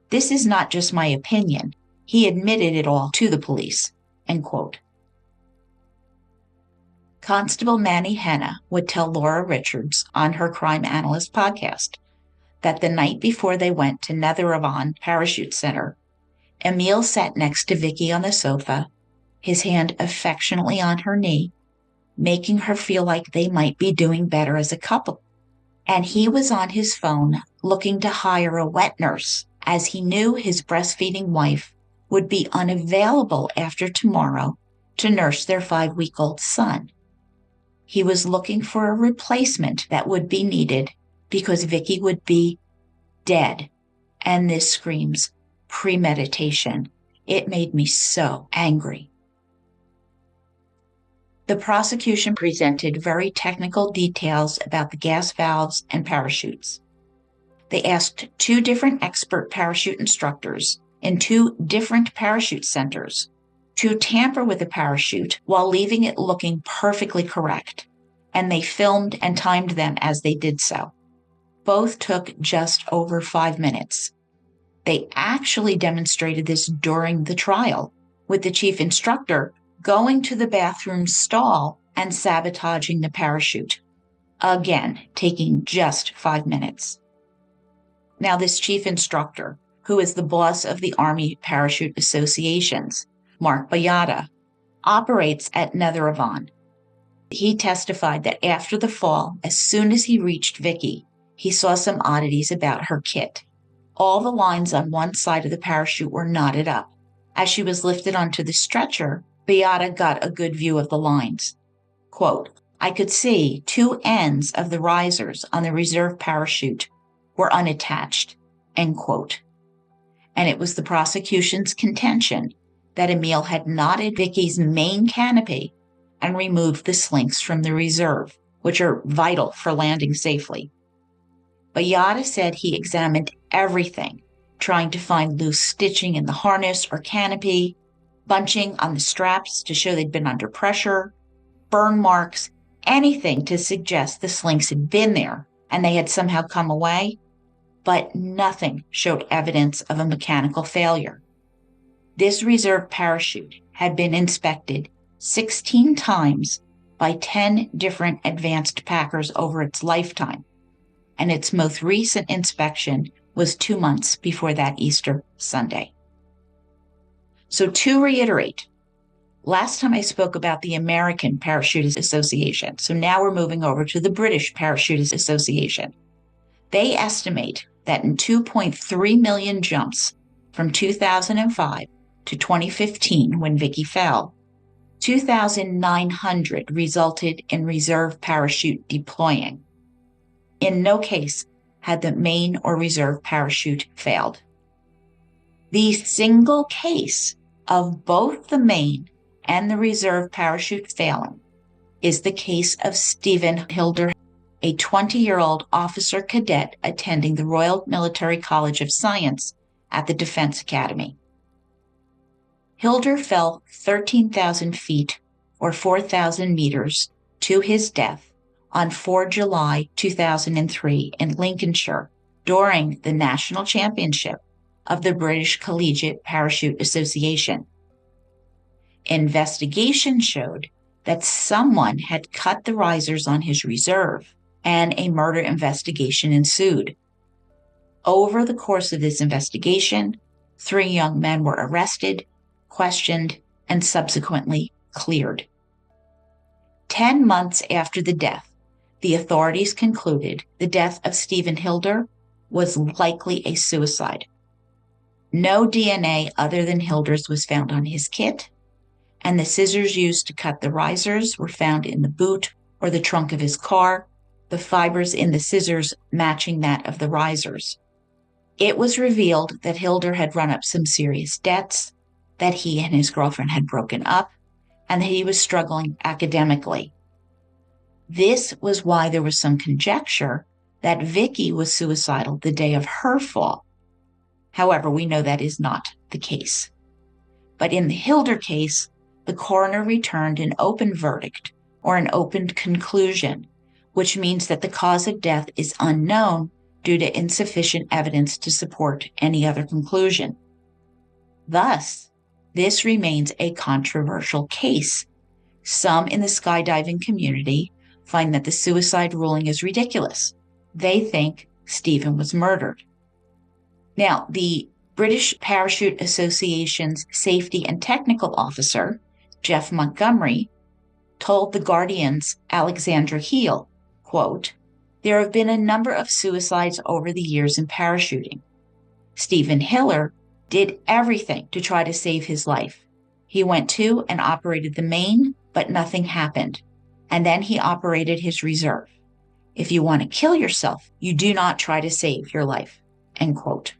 This is not just my opinion. He admitted it all to the police," end quote. Constable Manny Henna would tell Laura Richards on her Crime Analyst podcast that the night before they went to Netheravon Parachute Center, Emile sat next to Vicky on the sofa, his hand affectionately on her knee, making her feel like they might be doing better as a couple. And he was on his phone looking to hire a wet nurse, as he knew his breastfeeding wife would be unavailable after tomorrow to nurse their 5-week-old son. He was looking for a replacement that would be needed because Vicky would be dead. And this screams premeditation. It made me so angry. The prosecution presented very technical details about the gas valves and parachutes. They asked 2 different expert parachute instructors in 2 different parachute centers to tamper with the parachute while leaving it looking perfectly correct, and they filmed and timed them as they did so. Both took just over 5 minutes. They actually demonstrated this during the trial, with the chief instructor going to the bathroom stall and sabotaging the parachute, again taking just 5 minutes. Now, this chief instructor, who is the boss of the Army Parachute Associations, Mark Bayada, operates at Netheravon. He testified that after the fall, as soon as he reached Vicky, he saw some oddities about her kit. All the lines on one side of the parachute were knotted up. As she was lifted onto the stretcher, Bayada got a good view of the lines. Quote, "I could see 2 ends of the risers on the reserve parachute were unattached," end quote. And it was the prosecution's contention that Emile had knotted Vicky's main canopy and removed the slinks from the reserve, which are vital for landing safely. Bayada said he examined everything, trying to find loose stitching in the harness or canopy, bunching on the straps to show they'd been under pressure, burn marks, anything to suggest the slinks had been there and they had somehow come away, but nothing showed evidence of a mechanical failure. This reserve parachute had been inspected 16 times by 10 different advanced packers over its lifetime, and its most recent inspection was 2 months before that Easter Sunday. So to reiterate, last time I spoke about the American Parachute Association, so now we're moving over to the British Parachute Association. They estimate that in 2.3 million jumps from 2005 to 2015, when Vicky fell, 2,900 resulted in reserve parachute deploying. In no case had the main or reserve parachute failed. The single case of both the main and the reserve parachute failing is the case of Stephen Hilder, a 20-year-old officer cadet attending the Royal Military College of Science at the Defense Academy. Hilder fell 13,000 feet or 4,000 meters to his death on 4 July 2003 in Lincolnshire during the National Championship of the British Collegiate Parachute Association. Investigation showed that someone had cut the risers on his reserve, and a murder investigation ensued. Over the course of this investigation, 3 young men were arrested, questioned, and subsequently cleared. 10 months after the death, the authorities concluded the death of Stephen Hilder was likely a suicide. No DNA other than Hilder's was found on his kit, and the scissors used to cut the risers were found in the boot or the trunk of his car, the fibers in the scissors matching that of the risers. It was revealed that Hilder had run up some serious debts, that he and his girlfriend had broken up, and that he was struggling academically. This was why there was some conjecture that Vicky was suicidal the day of her fall. However, we know that is not the case. But in the Hilder case, the coroner returned an open verdict or an open conclusion, which means that the cause of death is unknown due to insufficient evidence to support any other conclusion. Thus, this remains a controversial case. Some in the skydiving community find that the suicide ruling is ridiculous. They think Stephen was murdered. Now, the British Parachute Association's safety and technical officer, Jeff Montgomery, told The Guardian's Alexandra Heel, quote, "There have been a number of suicides over the years in parachuting. Stephen Hilder did everything to try to save his life. He went to and operated the main, but nothing happened. And then he operated his reserve. If you want to kill yourself, you do not try to save your life." End quote.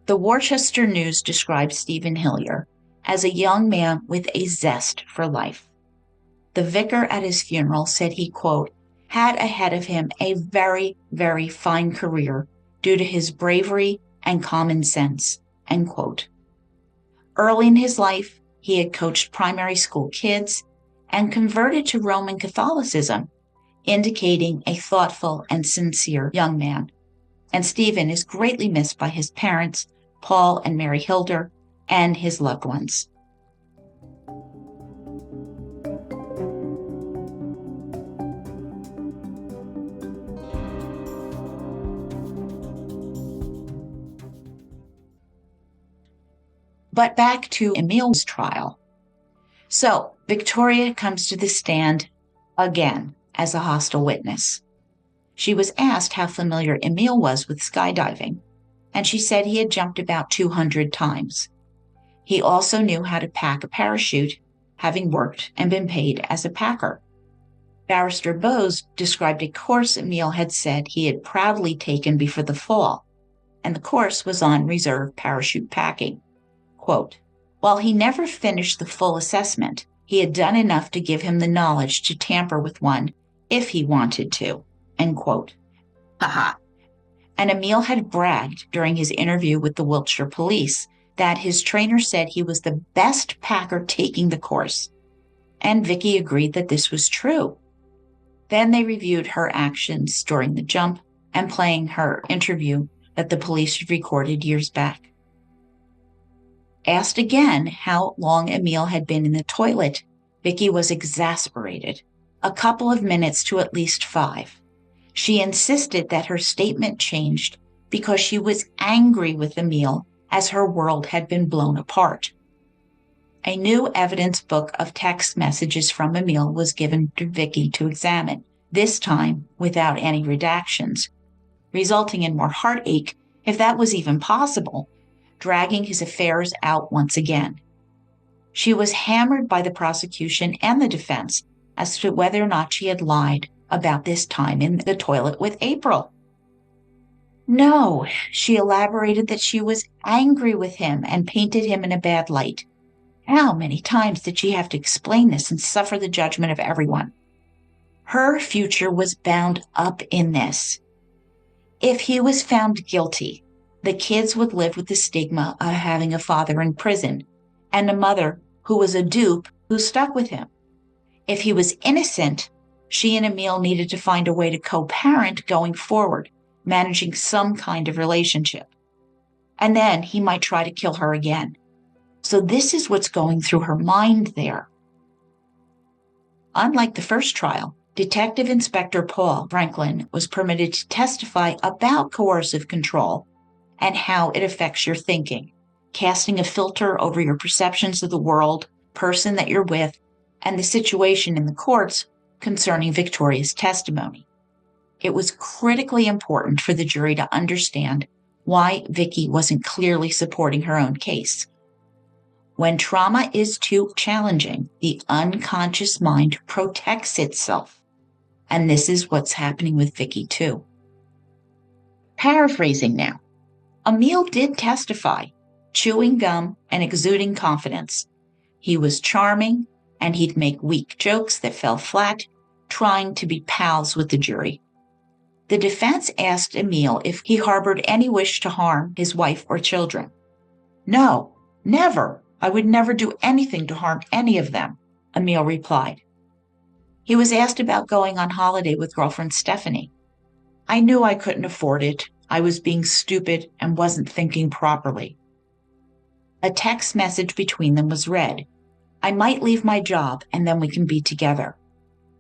The Worcester News described Stephen Hillier as a young man with a zest for life. The vicar at his funeral said he, quote, "had ahead of him a very, very fine career due to his bravery and common sense," end quote. Early in his life, he had coached primary school kids and converted to Roman Catholicism, indicating a thoughtful and sincere young man. And Stephen is greatly missed by his parents, Paul and Mary Hilder, and his loved ones. But back to Emile's trial. So Victoria comes to the stand again as a hostile witness. She was asked how familiar Emile was with skydiving, and she said he had jumped about 200 times. He also knew how to pack a parachute, having worked and been paid as a packer. Barrister Bose described a course Emile had said he had proudly taken before the fall, and the course was on reserve parachute packing. Quote, "While he never finished the full assessment, he had done enough to give him the knowledge to tamper with one if he wanted to." End quote. Haha. And Emile had bragged during his interview with the Wiltshire police that his trainer said he was the best packer taking the course, and Vicky agreed that this was true. Then they reviewed her actions during the jump and playing her interview that the police had recorded years back. Asked again how long Emile had been in the toilet, Vicky was exasperated, a couple of minutes to at least 5. She insisted that her statement changed because she was angry with Emile as her world had been blown apart. A new evidence book of text messages from Emile was given to Vicky to examine, this time without any redactions, resulting in more heartache, if that was even possible, dragging his affairs out once again. She was hammered by the prosecution and the defense as to whether or not she had lied about this time in the toilet with April. No, she elaborated that she was angry with him and painted him in a bad light. How many times did she have to explain this and suffer the judgment of everyone? Her future was bound up in this. If he was found guilty, the kids would live with the stigma of having a father in prison and a mother who was a dupe who stuck with him. If he was innocent, she and Emile needed to find a way to co-parent going forward, managing some kind of relationship. And then he might try to kill her again. So this is what's going through her mind there. Unlike the first trial, Detective Inspector Paul Franklin was permitted to testify about coercive control and how it affects your thinking, casting a filter over your perceptions of the world, person that you're with, and the situation in the courts concerning Victoria's testimony. It was critically important for the jury to understand why Vicky wasn't clearly supporting her own case. When trauma is too challenging, the unconscious mind protects itself. And this is what's happening with Vicky too. Paraphrasing now, Emile did testify, chewing gum and exuding confidence. He was charming, and he'd make weak jokes that fell flat, trying to be pals with the jury. The defense asked Emile if he harbored any wish to harm his wife or children. No, never. I would never do anything to harm any of them, Emile replied. He was asked about going on holiday with girlfriend Stephanie. I knew I couldn't afford it. I was being stupid and wasn't thinking properly. A text message between them was read. I might leave my job and then we can be together.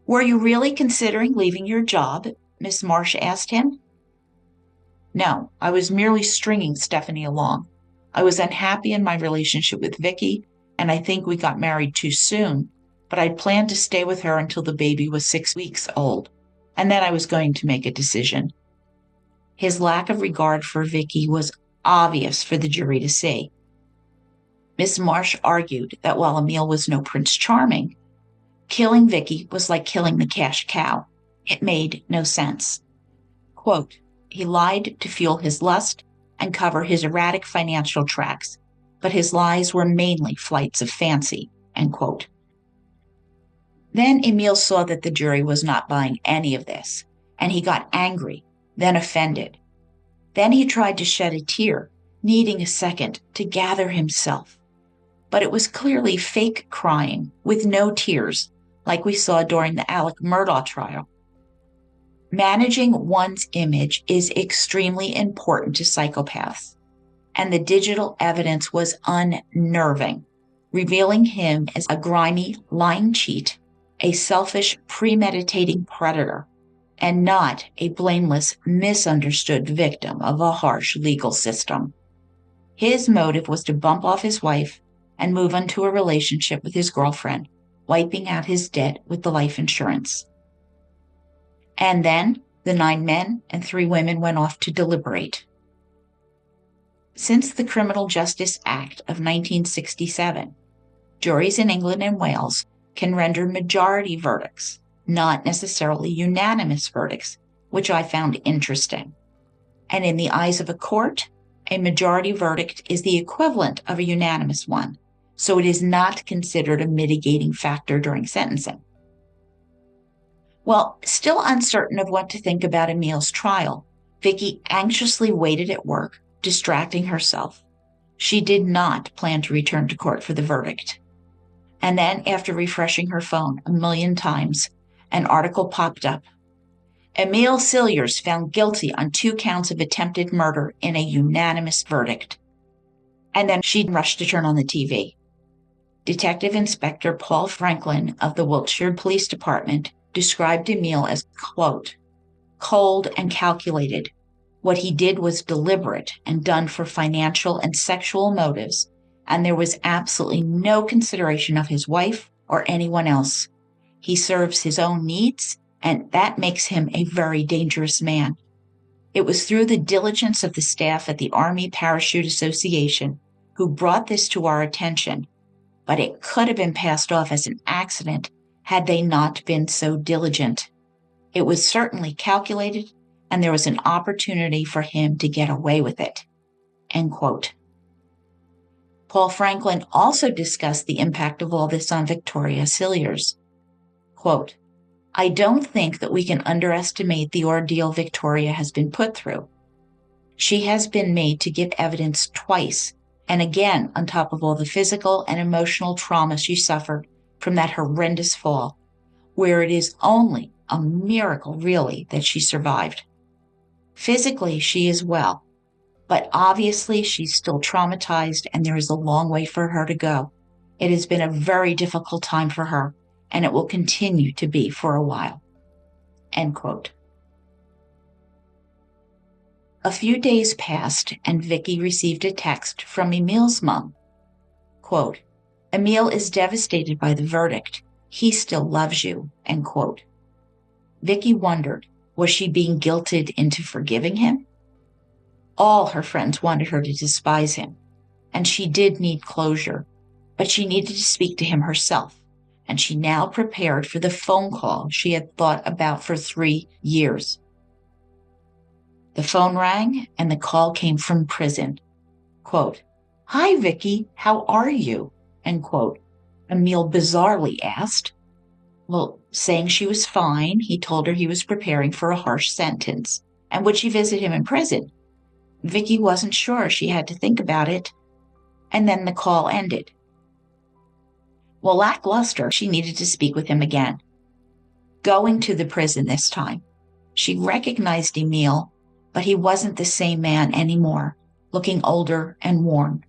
Were you really considering leaving your job? Miss Marsh asked him. No, I was merely stringing Stephanie along. I was unhappy in my relationship with Vicky, and I think we got married too soon, but I'd planned to stay with her until the baby was 6 weeks old, and then I was going to make a decision. His lack of regard for Vicky was obvious for the jury to see. Miss Marsh argued that while Emile was no Prince Charming, killing Vicky was like killing the cash cow. It made no sense. Quote, he lied to fuel his lust and cover his erratic financial tracks, but his lies were mainly flights of fancy, end quote. Then Emile saw that the jury was not buying any of this, and he got angry, then offended. Then he tried to shed a tear, needing a second to gather himself. But it was clearly fake crying with no tears, like we saw during the Alec Murdaugh trial. Managing one's image is extremely important to psychopaths, and the digital evidence was unnerving, revealing him as a grimy, lying cheat, a selfish, premeditating predator, and not a blameless, misunderstood victim of a harsh legal system. His motive was to bump off his wife and move on to a relationship with his girlfriend, wiping out his debt with the life insurance. And then the 9 men and 3 women went off to deliberate. Since the Criminal Justice Act of 1967, juries in England and Wales can render majority verdicts, not necessarily unanimous verdicts, which I found interesting. And in the eyes of a court, a majority verdict is the equivalent of a unanimous one, so it is not considered a mitigating factor during sentencing. Well, still uncertain of what to think about Emile's trial, Vicky anxiously waited at work, distracting herself. She did not plan to return to court for the verdict. And then, after refreshing her phone 1,000,000 times, an article popped up. Emile Cilliers found guilty on 2 counts of attempted murder in a unanimous verdict. And then she rushed to turn on the TV. Detective Inspector Paul Franklin of the Wiltshire Police Department described Emile as, quote, cold and calculated. What he did was deliberate and done for financial and sexual motives, and there was absolutely no consideration of his wife or anyone else. He serves his own needs, and that makes him a very dangerous man. It was through the diligence of the staff at the Army Parachute Association who brought this to our attention. but it could have been passed off as an accident had they not been so diligent. It was certainly calculated, and there was an opportunity for him to get away with it." End quote. Paul Franklin also discussed the impact of all this on Victoria Cilliers. Quote, "I don't think that we can underestimate the ordeal Victoria has been put through. She has been made to give evidence twice, and again on top of all the physical and emotional trauma she suffered from that horrendous fall, where it is only a miracle, really, that she survived. Physically, she is well, but obviously she's still traumatized and there is a long way for her to go. It has been a very difficult time for her, and it will continue to be for a while." End quote. A few days passed and Vicky received a text from Emile's mom. Quote, "Emile is devastated by the verdict. He still loves you." End quote. Vicky wondered, was she being guilted into forgiving him? All her friends wanted her to despise him, and she did need closure, but she needed to speak to him herself, and she now prepared for the phone call she had thought about for 3 years. The phone rang, and the call came from prison. Quote, "Hi, Vicky, how are you?" End quote. Emile bizarrely asked. Well, saying she was fine, he told her he was preparing for a harsh sentence, and would she visit him in prison? Vicky wasn't sure. She had to think about it, and then the call ended. Well, lackluster, she needed to speak with him again. Going to the prison this time, she recognized Emile, but he wasn't the same man anymore, looking older and worn.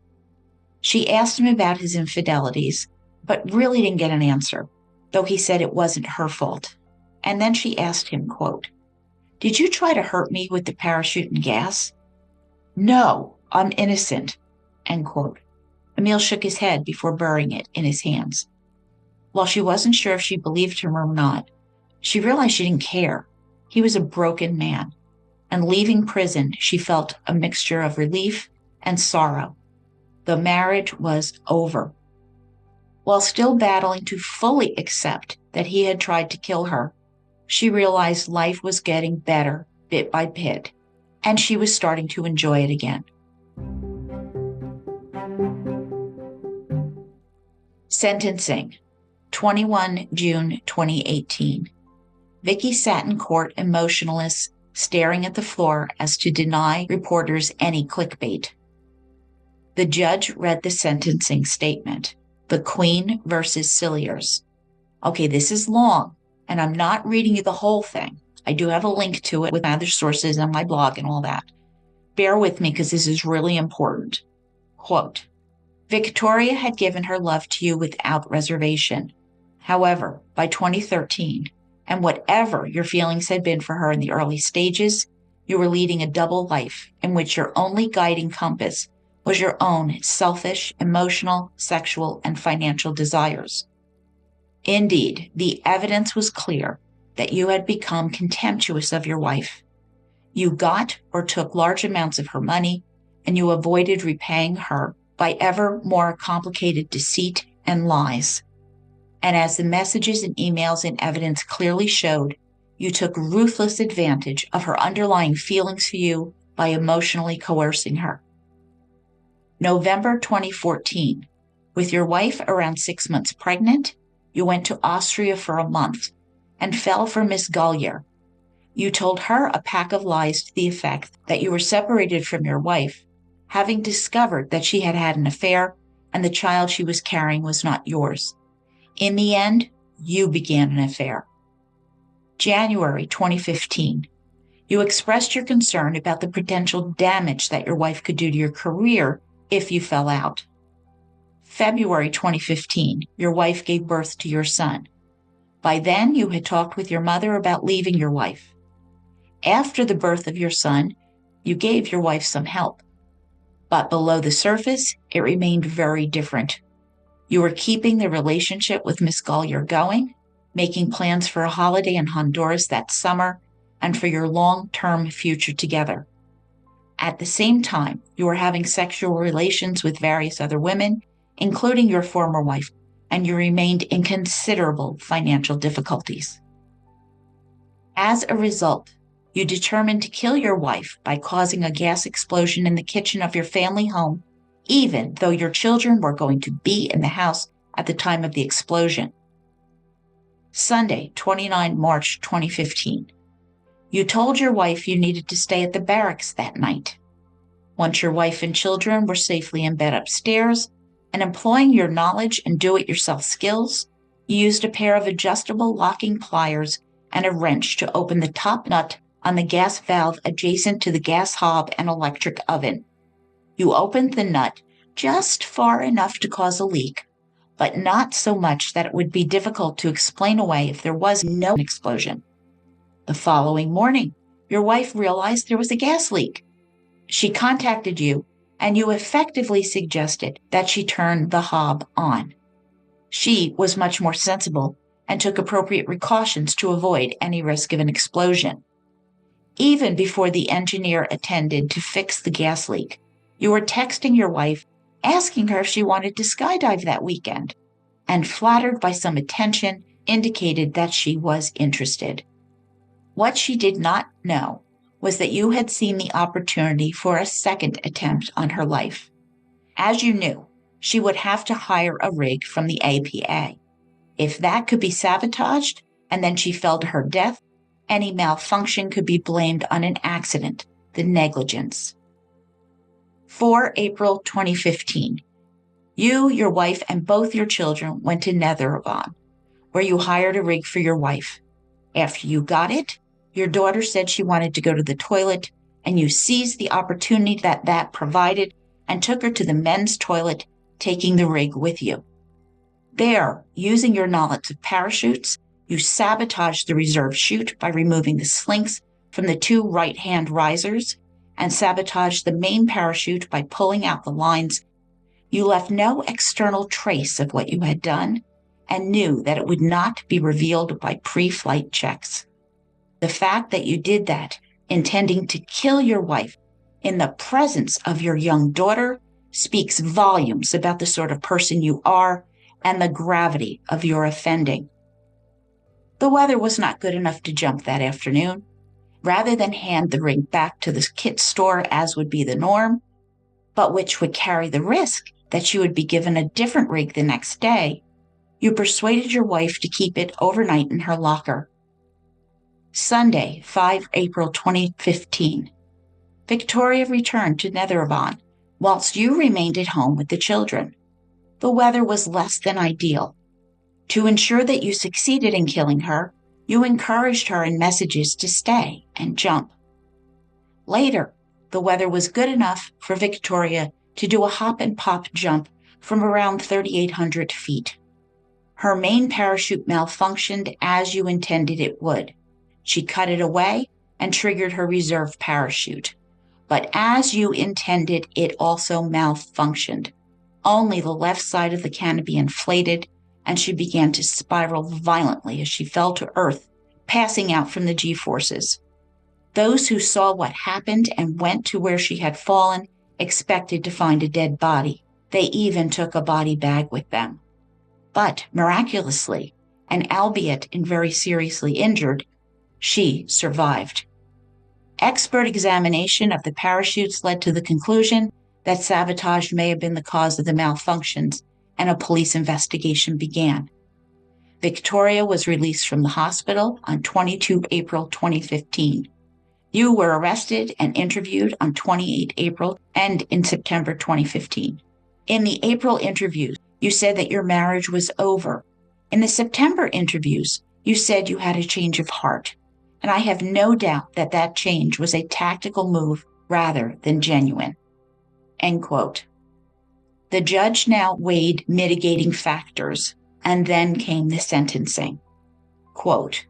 She asked him about his infidelities, but really didn't get an answer, though he said it wasn't her fault. And then she asked him, quote, "Did you try to hurt me with the parachute and gas?" "No, I'm innocent," end quote. Emile shook his head before burying it in his hands. While she wasn't sure if she believed him or not, she realized she didn't care. He was a broken man, and leaving prison, she felt a mixture of relief and sorrow. The marriage was over. While still battling to fully accept that he had tried to kill her, she realized life was getting better bit by bit, and she was starting to enjoy it again. Sentencing, 21 June 2018. Vicky sat in court emotionless, staring at the floor as to deny reporters any clickbait. The judge read the sentencing statement, the Queen versus Cilliers. Okay, this is long, and I'm not reading you the whole thing. I do have a link to it with other sources on my blog and all that. Bear with me because this is really important. Quote, "Victoria had given her love to you without reservation. However, by 2013, and whatever your feelings had been for her in the early stages, you were leading a double life in which your only guiding compass was your own selfish, emotional, sexual, and financial desires. Indeed, the evidence was clear that you had become contemptuous of your wife. You got or took large amounts of her money, and you avoided repaying her by ever more complicated deceit and lies. And as the messages and emails and evidence clearly showed, you took ruthless advantage of her underlying feelings for you by emotionally coercing her. November 2014, with your wife around 6 months pregnant, you went to Austria for a month and fell for Miss Cilliers. You told her a pack of lies to the effect that you were separated from your wife, having discovered that she had had an affair and the child she was carrying was not yours. In the end, you began an affair. January 2015, you expressed your concern about the potential damage that your wife could do to your career if you fell out. February 2015, your wife gave birth to your son. By then, you had talked with your mother about leaving your wife. After the birth of your son, you gave your wife some help. But below the surface, it remained very different. You were keeping the relationship with Miss Cilliers going, making plans for a holiday in Honduras that summer, and for your long-term future together. At the same time, you were having sexual relations with various other women including your former wife, and you remained in considerable financial difficulties. As a result, you determined to kill your wife by causing a gas explosion in the kitchen of your family home, even though your children were going to be in the house at the time of the explosion. Sunday, 29 March 2015. You told your wife you needed to stay at the barracks that night. Once your wife and children were safely in bed upstairs, and employing your knowledge and do-it-yourself skills, you used a pair of adjustable locking pliers and a wrench to open the top nut on the gas valve adjacent to the gas hob and electric oven. You opened the nut just far enough to cause a leak, but not so much that it would be difficult to explain away if there was no explosion. The following morning, your wife realized there was a gas leak. She contacted you, and you effectively suggested that she turn the hob on. She was much more sensible and took appropriate precautions to avoid any risk of an explosion. Even before the engineer attended to fix the gas leak, you were texting your wife, asking her if she wanted to skydive that weekend, and flattered by some attention, indicated that she was interested. What she did not know was that you had seen the opportunity for a second attempt on her life. As you knew, she would have to hire a rig from the APA. If that could be sabotaged and then she fell to her death, any malfunction could be blamed on an accident, the negligence. 4 April 2015. You, your wife, and both your children went to Netherabon, where you hired a rig for your wife. After you got it, your daughter said she wanted to go to the toilet, and you seized the opportunity that provided and took her to the men's toilet, taking the rig with you. There, using your knowledge of parachutes, you sabotaged the reserve chute by removing the slinks from the two right-hand risers and sabotaged the main parachute by pulling out the lines. You left no external trace of what you had done and knew that it would not be revealed by pre-flight checks. The fact that you did that, intending to kill your wife in the presence of your young daughter, speaks volumes about the sort of person you are and the gravity of your offending. The weather was not good enough to jump that afternoon. Rather than hand the rig back to the kit store as would be the norm, but which would carry the risk that she would be given a different rig the next day, you persuaded your wife to keep it overnight in her locker. Sunday, 5 April 2015. Victoria returned to Netherabon, whilst you remained at home with the children. The weather was less than ideal. To ensure that you succeeded in killing her, you encouraged her in messages to stay and jump. Later, the weather was good enough for Victoria to do a hop and pop jump from around 3,800 feet. Her main parachute malfunctioned as you intended it would. She cut it away and triggered her reserve parachute. But as you intended, it also malfunctioned. Only the left side of the canopy inflated, and she began to spiral violently as she fell to earth, passing out from the G-forces. Those who saw what happened and went to where she had fallen expected to find a dead body. They even took a body bag with them. But miraculously, and albeit in very seriously injured, she survived. Expert examination of the parachutes led to the conclusion that sabotage may have been the cause of the malfunctions, and a police investigation began. Victoria was released from the hospital on 22 April 2015. You were arrested and interviewed on 28 April and in September 2015. In the April interviews, you said that your marriage was over. In the September interviews, you said you had a change of heart, and I have no doubt that that change was a tactical move rather than genuine. End quote. The judge now weighed mitigating factors, and then came the sentencing. Quote,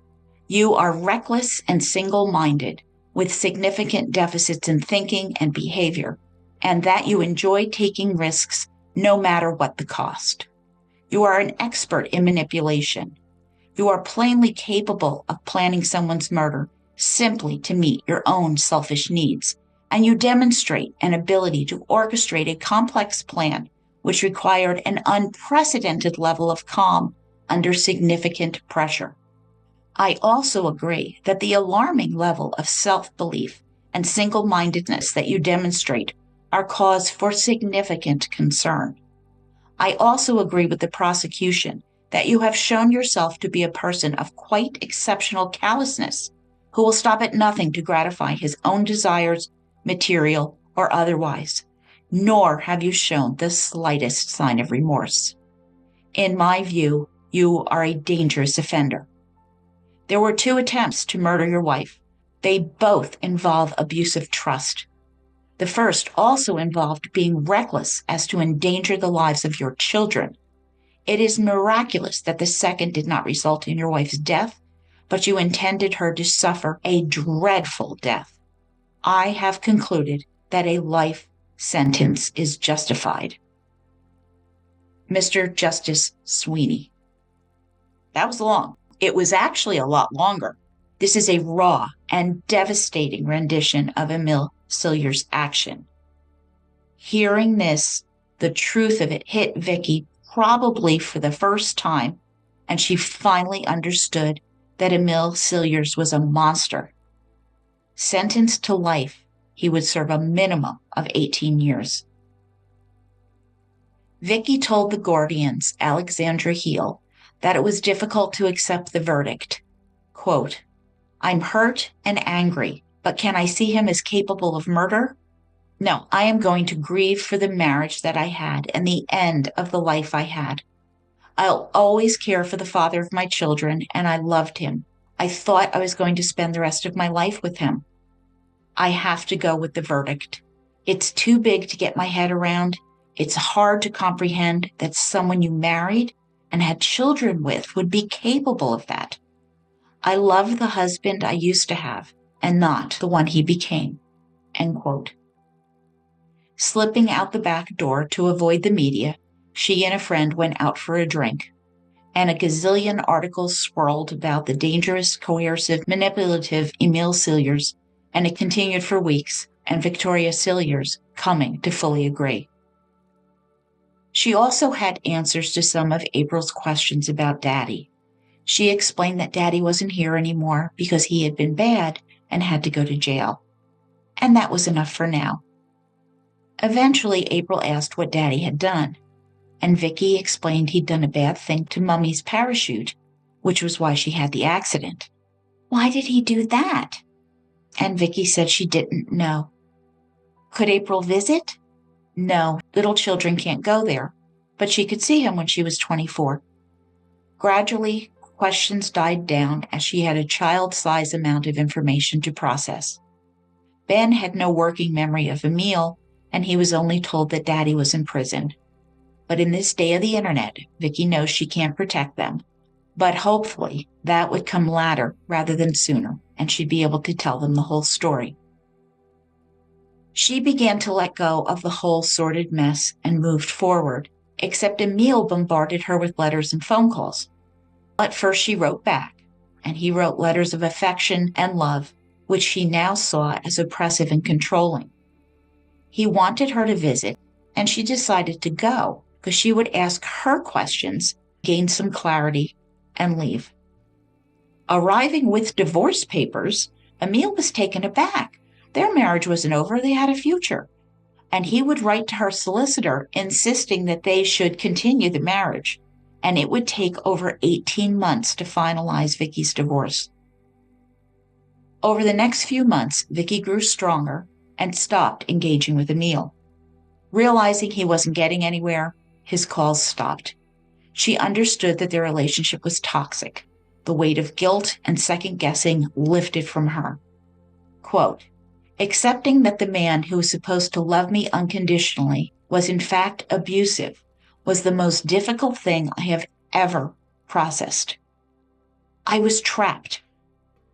you are reckless and single-minded, with significant deficits in thinking and behavior, and that you enjoy taking risks no matter what the cost. You are an expert in manipulation. You are plainly capable of planning someone's murder simply to meet your own selfish needs, and you demonstrate an ability to orchestrate a complex plan which required an unprecedented level of calm under significant pressure. I also agree that the alarming level of self-belief and single-mindedness that you demonstrate are cause for significant concern. I also agree with the prosecution that you have shown yourself to be a person of quite exceptional callousness who will stop at nothing to gratify his own desires, material or otherwise, nor have you shown the slightest sign of remorse. In my view, you are a dangerous offender. There were 2 attempts to murder your wife. They both involve abuse of trust. The first also involved being reckless as to endanger the lives of your children. It is miraculous that the second did not result in your wife's death, but you intended her to suffer a dreadful death. I have concluded that a life sentence is justified. Mr. Justice Sweeney. That was long. It was actually a lot longer. This is a raw and devastating rendition of Emile Cilliers' action. Hearing this, the truth of it hit Vicky probably for the first time, and she finally understood that Emile Cilliers was a monster. Sentenced to life, he would serve a minimum of 18 years. Vicky told the Guardian's Alexandra Heel that it was difficult to accept the verdict. Quote, "I'm hurt and angry, but can I see him as capable of murder? No, I am going to grieve for the marriage that I had and the end of the life I had. I'll always care for the father of my children, and I loved him. I thought I was going to spend the rest of my life with him. I have to go with the verdict. It's too big to get my head around. It's hard to comprehend that someone you married and had children with would be capable of that. I love the husband I used to have and not the one he became." End quote. Slipping out the back door to avoid the media, she and a friend went out for a drink, and a gazillion articles swirled about the dangerous, coercive, manipulative Emile Cilliers, and it continued for weeks, and Victoria Cilliers coming to fully agree. She also had answers to some of April's questions about Daddy. She explained that Daddy wasn't here anymore because he had been bad and had to go to jail. And that was enough for now. Eventually, April asked what Daddy had done, and Vicky explained he'd done a bad thing to Mummy's parachute, which was why she had the accident. "Why did he do that?" And Vicky said she didn't know. Could April visit? No, little children can't go there, but she could see him when she was 24. Gradually, questions died down as she had a child-size amount of information to process. Ben had no working memory of Emile, and he was only told that Daddy was in prison. But in this day of the internet, Vicky knows she can't protect them. But hopefully that would come later rather than sooner, and she'd be able to tell them the whole story. She began to let go of the whole sordid mess and moved forward, except Emile bombarded her with letters and phone calls. At first she wrote back, and he wrote letters of affection and love, which she now saw as oppressive and controlling. He wanted her to visit, and she decided to go because she would ask her questions, gain some clarity, and leave. Arriving with divorce papers, Emile was taken aback. Their marriage wasn't over, they had a future. And he would write to her solicitor insisting that they should continue the marriage, and it would take over 18 months to finalize Vicky's divorce. Over the next few months, Vicky grew stronger and stopped engaging with Emile. Realizing he wasn't getting anywhere, his calls stopped. She understood that their relationship was toxic. The weight of guilt and second-guessing lifted from her. Quote, "Accepting that the man who was supposed to love me unconditionally was in fact abusive was the most difficult thing I have ever processed. I was trapped.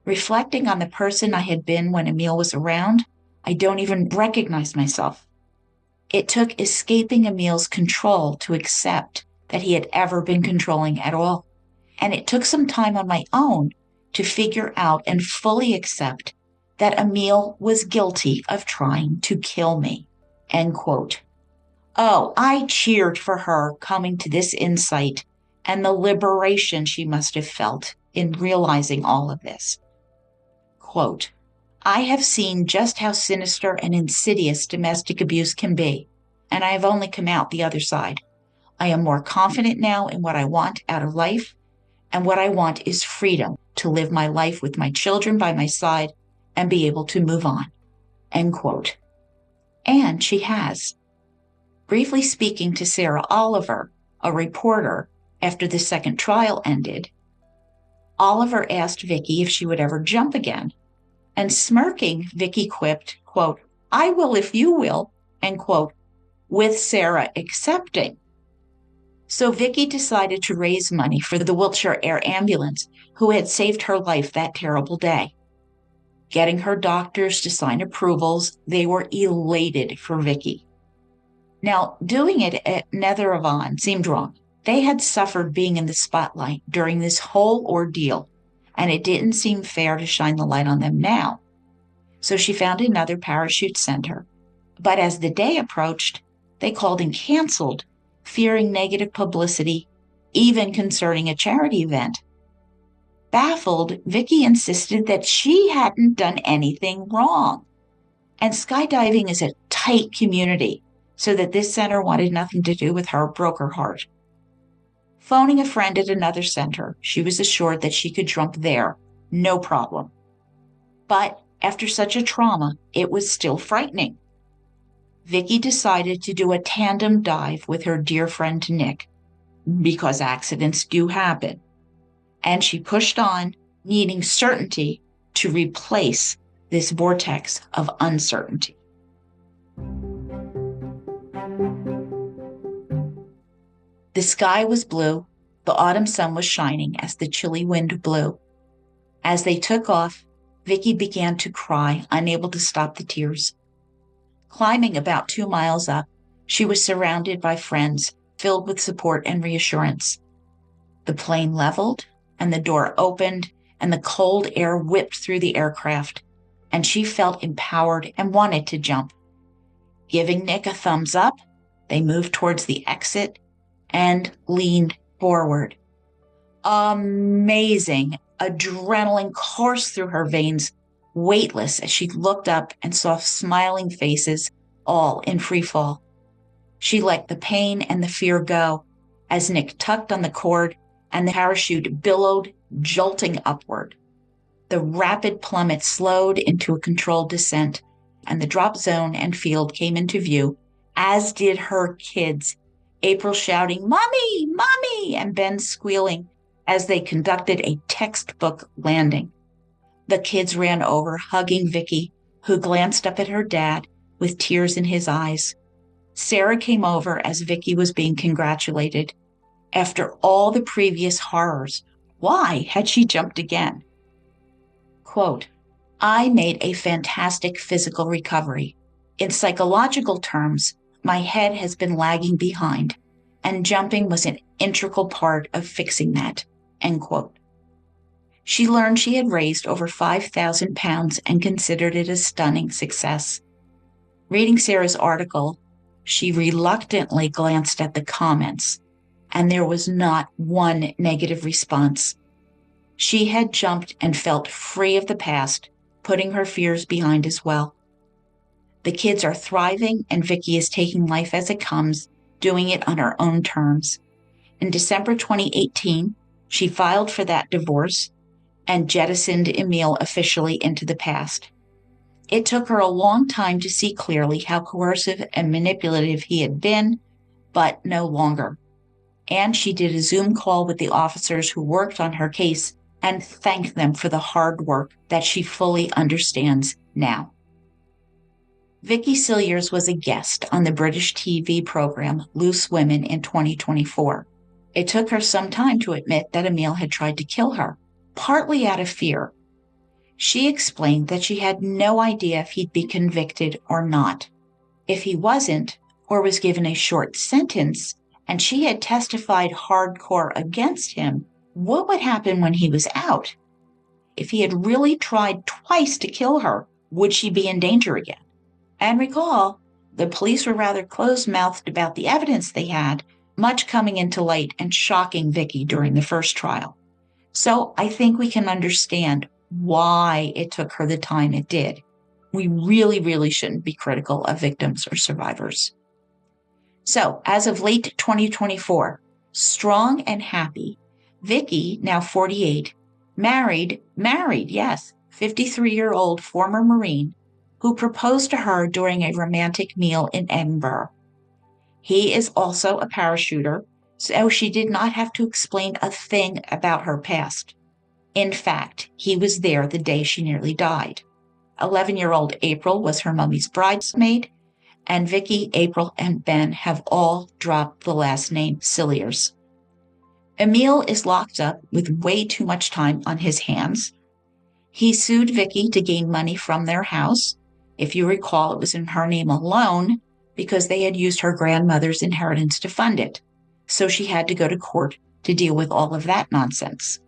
Reflecting on the person I had been when Emile was around, I don't even recognize myself. It took escaping Emile's control to accept that he had ever been controlling at all. And it took some time on my own to figure out and fully accept that Emile was guilty of trying to kill me." End quote. Oh, I cheered for her coming to this insight and the liberation she must have felt in realizing all of this. Quote, I have seen just how sinister and insidious domestic abuse can be, and I have only come out the other side. I am more confident now in what I want out of life, and what I want is freedom to live my life with my children by my side and be able to move on. End quote. And she has. Briefly speaking to Sarah Oliver, a reporter, after the second trial ended, Oliver asked Vicky if she would ever jump again. And smirking, Vicky quipped, quote, I will if you will, end quote, with Sarah accepting. So Vicky decided to raise money for the Wiltshire Air Ambulance, who had saved her life that terrible day. Getting her doctors to sign approvals, they were elated for Vicky. Now, doing it at Netheravon seemed wrong. They had suffered being in the spotlight during this whole ordeal, and it didn't seem fair to shine the light on them now. So she found another parachute center. But as the day approached, they called and canceled, fearing negative publicity, even concerning a charity event. Baffled, Vicky insisted that she hadn't done anything wrong. And skydiving is a tight community, so that this center wanted nothing to do with her broke her heart. Phoning a friend at another center, she was assured that she could jump there, no problem. But after such a trauma, it was still frightening. Vicky decided to do a tandem dive with her dear friend Nick, because accidents do happen. And she pushed on, needing certainty to replace this vortex of uncertainty. The sky was blue, the autumn sun was shining as the chilly wind blew. As they took off, Vicky began to cry, unable to stop the tears. Climbing about 2 miles up, she was surrounded by friends, filled with support and reassurance. The plane leveled, and the door opened, and the cold air whipped through the aircraft, and she felt empowered and wanted to jump. Giving Nick a thumbs up, they moved towards the exit and leaned forward. Amazing. Adrenaline coursed through her veins, weightless as she looked up and saw smiling faces, all in free fall. She let the pain and the fear go as Nick tugged on the cord and the parachute billowed, jolting upward. The rapid plummet slowed into a controlled descent, and the drop zone and field came into view, as did her kids, April shouting, Mommy, Mommy, and Ben squealing as they conducted a textbook landing. The kids ran over, hugging Vicky, who glanced up at her dad with tears in his eyes. Sarah came over as Vicky was being congratulated. After all the previous horrors, why had she jumped again? Quote, I made a fantastic physical recovery. In psychological terms, my head has been lagging behind, and jumping was an integral part of fixing that, end quote. She learned she had raised over 5,000 pounds and considered it a stunning success. Reading Sarah's article, she reluctantly glanced at the comments, and there was not one negative response. She had jumped and felt free of the past, putting her fears behind as well. The kids are thriving, and Vicky is taking life as it comes, doing it on her own terms. In December 2018, she filed for that divorce and jettisoned Emile officially into the past. It took her a long time to see clearly how coercive and manipulative he had been, but no longer. And she did a Zoom call with the officers who worked on her case and thanked them for the hard work that she fully understands now. Vicky Cilliers was a guest on the British TV program Loose Women in 2024. It took her some time to admit that Emile had tried to kill her, partly out of fear. She explained that she had no idea if he'd be convicted or not. If he wasn't, or was given a short sentence, and she had testified hardcore against him, what would happen when he was out? If he had really tried twice to kill her, would she be in danger again? And recall, The police were rather closed-mouthed about the evidence they had, much coming into light and shocking Vicky during the first trial. So I think we can understand why it took her the time it did. We really, really shouldn't be critical of victims or survivors. So as of late 2024, strong and happy, Vicky, now 48, married, yes, 53-year-old former Marine who proposed to her during a romantic meal in Edinburgh. He is also a parachuter, so she did not have to explain a thing about her past. In fact, he was there the day she nearly died. 11-year-old April was her mummy's bridesmaid, and Vicky, April, and Ben have all dropped the last name Cilliers. Emile is locked up with way too much time on his hands. He sued Vicky to gain money from their house. If you recall, it was in her name alone because they had used her grandmother's inheritance to fund it. So she had to go to court to deal with all of that nonsense.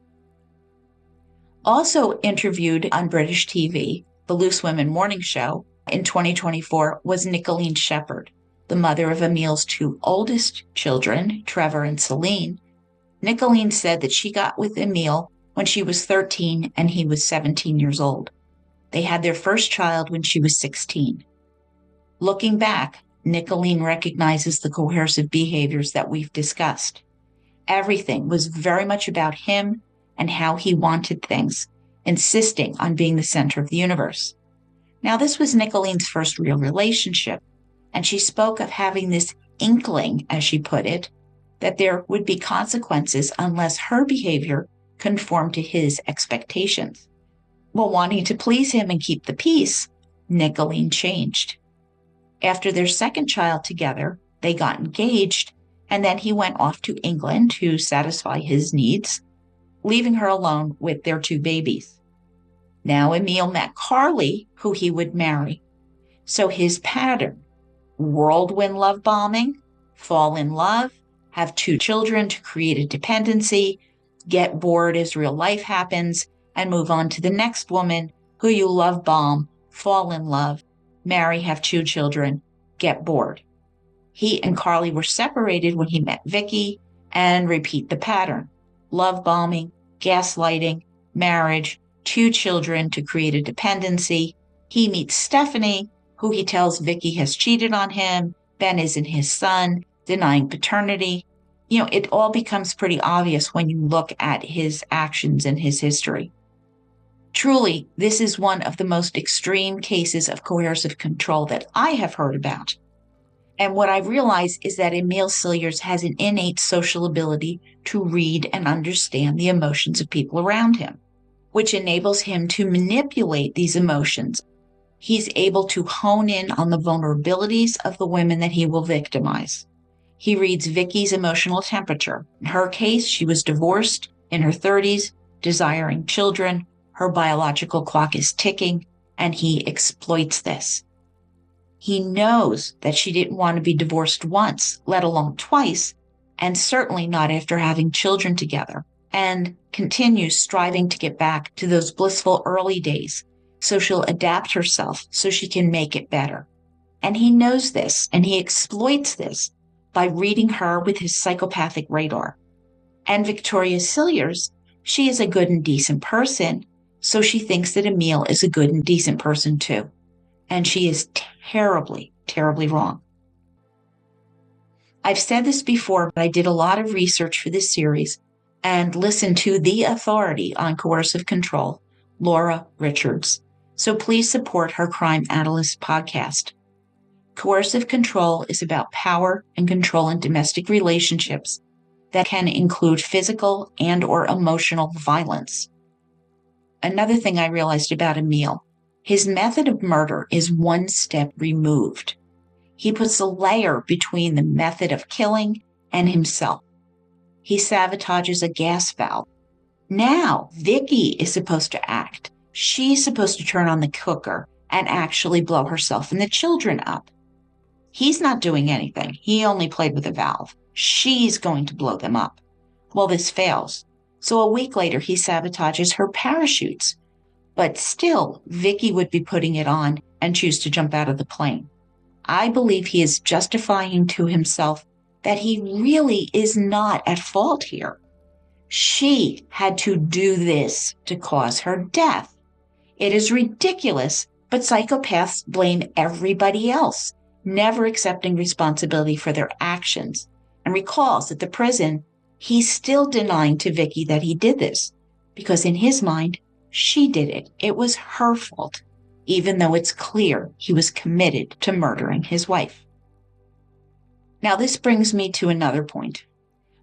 Also interviewed on British TV, the Loose Women morning show, in 2024 was Nicolene Shepherd, the mother of Emile's two oldest children, Trevor and Celine. Nicolene said that she got with Emile when she was 13 and he was 17 years old. They had their first child when she was 16. Looking back, Nicolene recognizes the coercive behaviors that we've discussed. Everything was very much about him and how he wanted things, insisting on being the center of the universe. Now, this was Nicolene's first real relationship, and she spoke of having this inkling, as she put it, that there would be consequences unless her behavior conformed to his expectations. Well, wanting to please him and keep the peace, Nicolene changed. After their second child together, they got engaged, and then he went off to England to satisfy his needs, leaving her alone with their two babies. Now Emile met Carly, who he would marry. So his pattern: whirlwind love bombing, fall in love, have two children to create a dependency, get bored as real life happens, and move on to the next woman who you love bomb, fall in love, marry, have two children, get bored. He and Carly were separated when he met Vicky, and repeat the pattern: love bombing, gaslighting, marriage, two children to create a dependency. He meets Stephanie, who he tells Vicky has cheated on him. Ben isn't his son, denying paternity. It all becomes pretty obvious when you look at his actions and his history. Truly, this is one of the most extreme cases of coercive control that I have heard about. And what I realize is that Emile Cilliers has an innate social ability to read and understand the emotions of people around him, which enables him to manipulate these emotions. He's able to hone in on the vulnerabilities of the women that he will victimize. He reads Vicky's emotional temperature. In her case, she was divorced in her 30s, desiring children. Her biological clock is ticking, and he exploits this. He knows that she didn't want to be divorced once, let alone twice, and certainly not after having children together, and continues striving to get back to those blissful early days so she'll adapt herself so she can make it better. And he knows this, and he exploits this by reading her with his psychopathic radar. And Victoria Cilliers, she is a good and decent person, so she thinks that Emile is a good and decent person too. And she is terribly, terribly wrong. I've said this before, but I did a lot of research for this series and listened to the authority on coercive control, Laura Richards. So please support her Crime Analyst podcast. Coercive control is about power and control in domestic relationships that can include physical and or emotional violence. Another thing I realized about Emile: his method of murder is one step removed. He puts a layer between the method of killing and himself. He sabotages a gas valve. Now, Vicky is supposed to act. She's supposed to turn on the cooker and actually blow herself and the children up. He's not doing anything. He only played with a valve. She's going to blow them up. Well, this fails. So a week later, he sabotages her parachutes. But still, Vicky would be putting it on and choose to jump out of the plane. I believe he is justifying to himself that he really is not at fault here. She had to do this to cause her death. It is ridiculous, but psychopaths blame everybody else, never accepting responsibility for their actions, and recalls at the prison, he's still denying to Vicky that he did this, because in his mind, she did it. It was her fault, even though it's clear he was committed to murdering his wife. Now, this brings me to another point.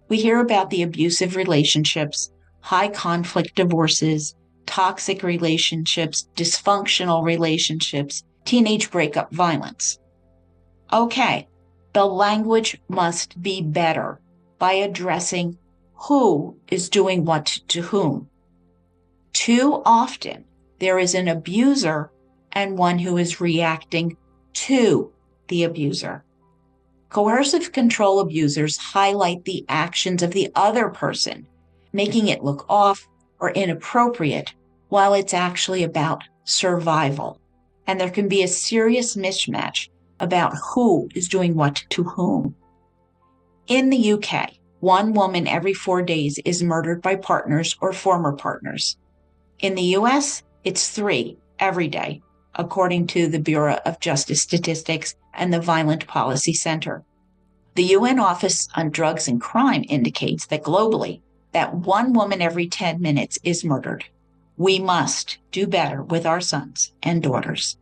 We hear about the abusive relationships, high conflict divorces, toxic relationships, dysfunctional relationships, teenage breakup violence. Okay, the language must be better by addressing who is doing what to whom. Too often, there is an abuser and one who is reacting to the abuser. Coercive control abusers highlight the actions of the other person, making it look off or inappropriate, while it's actually about survival. And there can be a serious mismatch about who is doing what to whom. In the UK, 1 woman every 4 days is murdered by partners or former partners. In the US, it's 3 every day, according to the Bureau of Justice Statistics and the Violent Policy Center. The UN Office on Drugs and Crime indicates that globally, that 1 woman every 10 minutes is murdered. We must do better with our sons and daughters.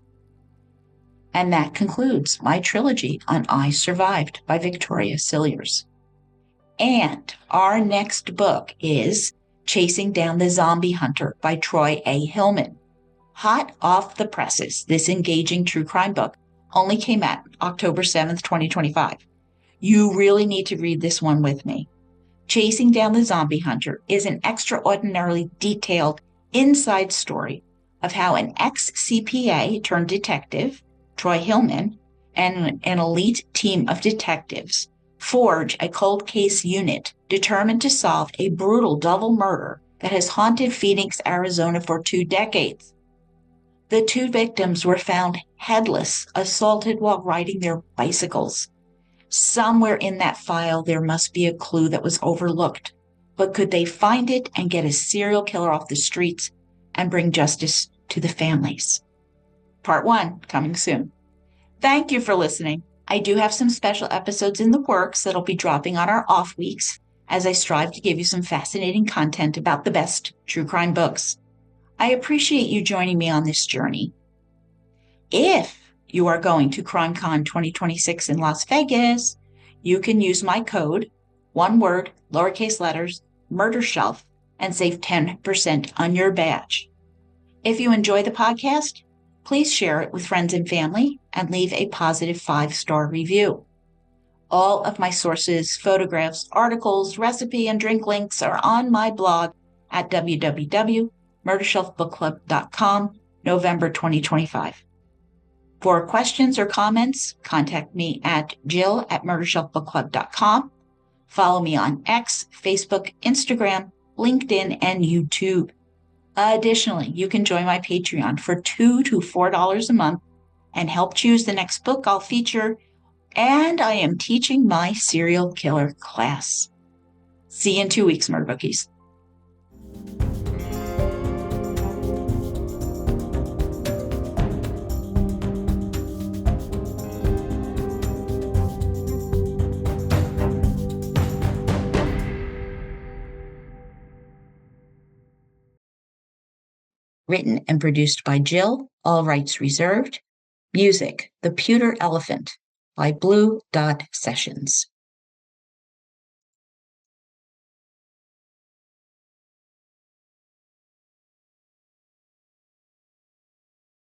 And that concludes my trilogy on I Survived by Vicky Cilliers. And our next book is Chasing Down the Zombie Hunter by Troy A. Hillman. Hot off the presses, this engaging true crime book only came out October 7th, 2025. You really need to read this one with me. Chasing Down the Zombie Hunter is an extraordinarily detailed inside story of how an ex-CPA turned detective, Troy Hillman, and an elite team of detectives forge a cold case unit determined to solve a brutal double murder that has haunted Phoenix, Arizona for 2 decades. The 2 victims were found headless, assaulted while riding their bicycles. Somewhere in that file, there must be a clue that was overlooked. But could they find it and get a serial killer off the streets and bring justice to the families? Part 1, coming soon. Thank you for listening. I do have some special episodes in the works that'll be dropping on our off weeks as I strive to give you some fascinating content about the best true crime books. I appreciate you joining me on this journey. If you are going to CrimeCon 2026 in Las Vegas, you can use my code, 1 word, lowercase letters, MurderShelf, and save 10% on your badge. If you enjoy the podcast, please share it with friends and family and leave a positive 5-star review. All of my sources, photographs, articles, recipe, and drink links are on my blog at www.murdershelfbookclub.com, November 2025. For questions or comments, contact me at jill@murdershelfbookclub.com. Follow me on X, Facebook, Instagram, LinkedIn, and YouTube. Additionally, you can join my Patreon for $2 to $4 a month and help choose the next book I'll feature. And I am teaching my serial killer class. See you in 2 weeks, Murder Bookies. Written and produced by Jill, all rights reserved. Music, The Pewter Elephant by Blue Dot Sessions.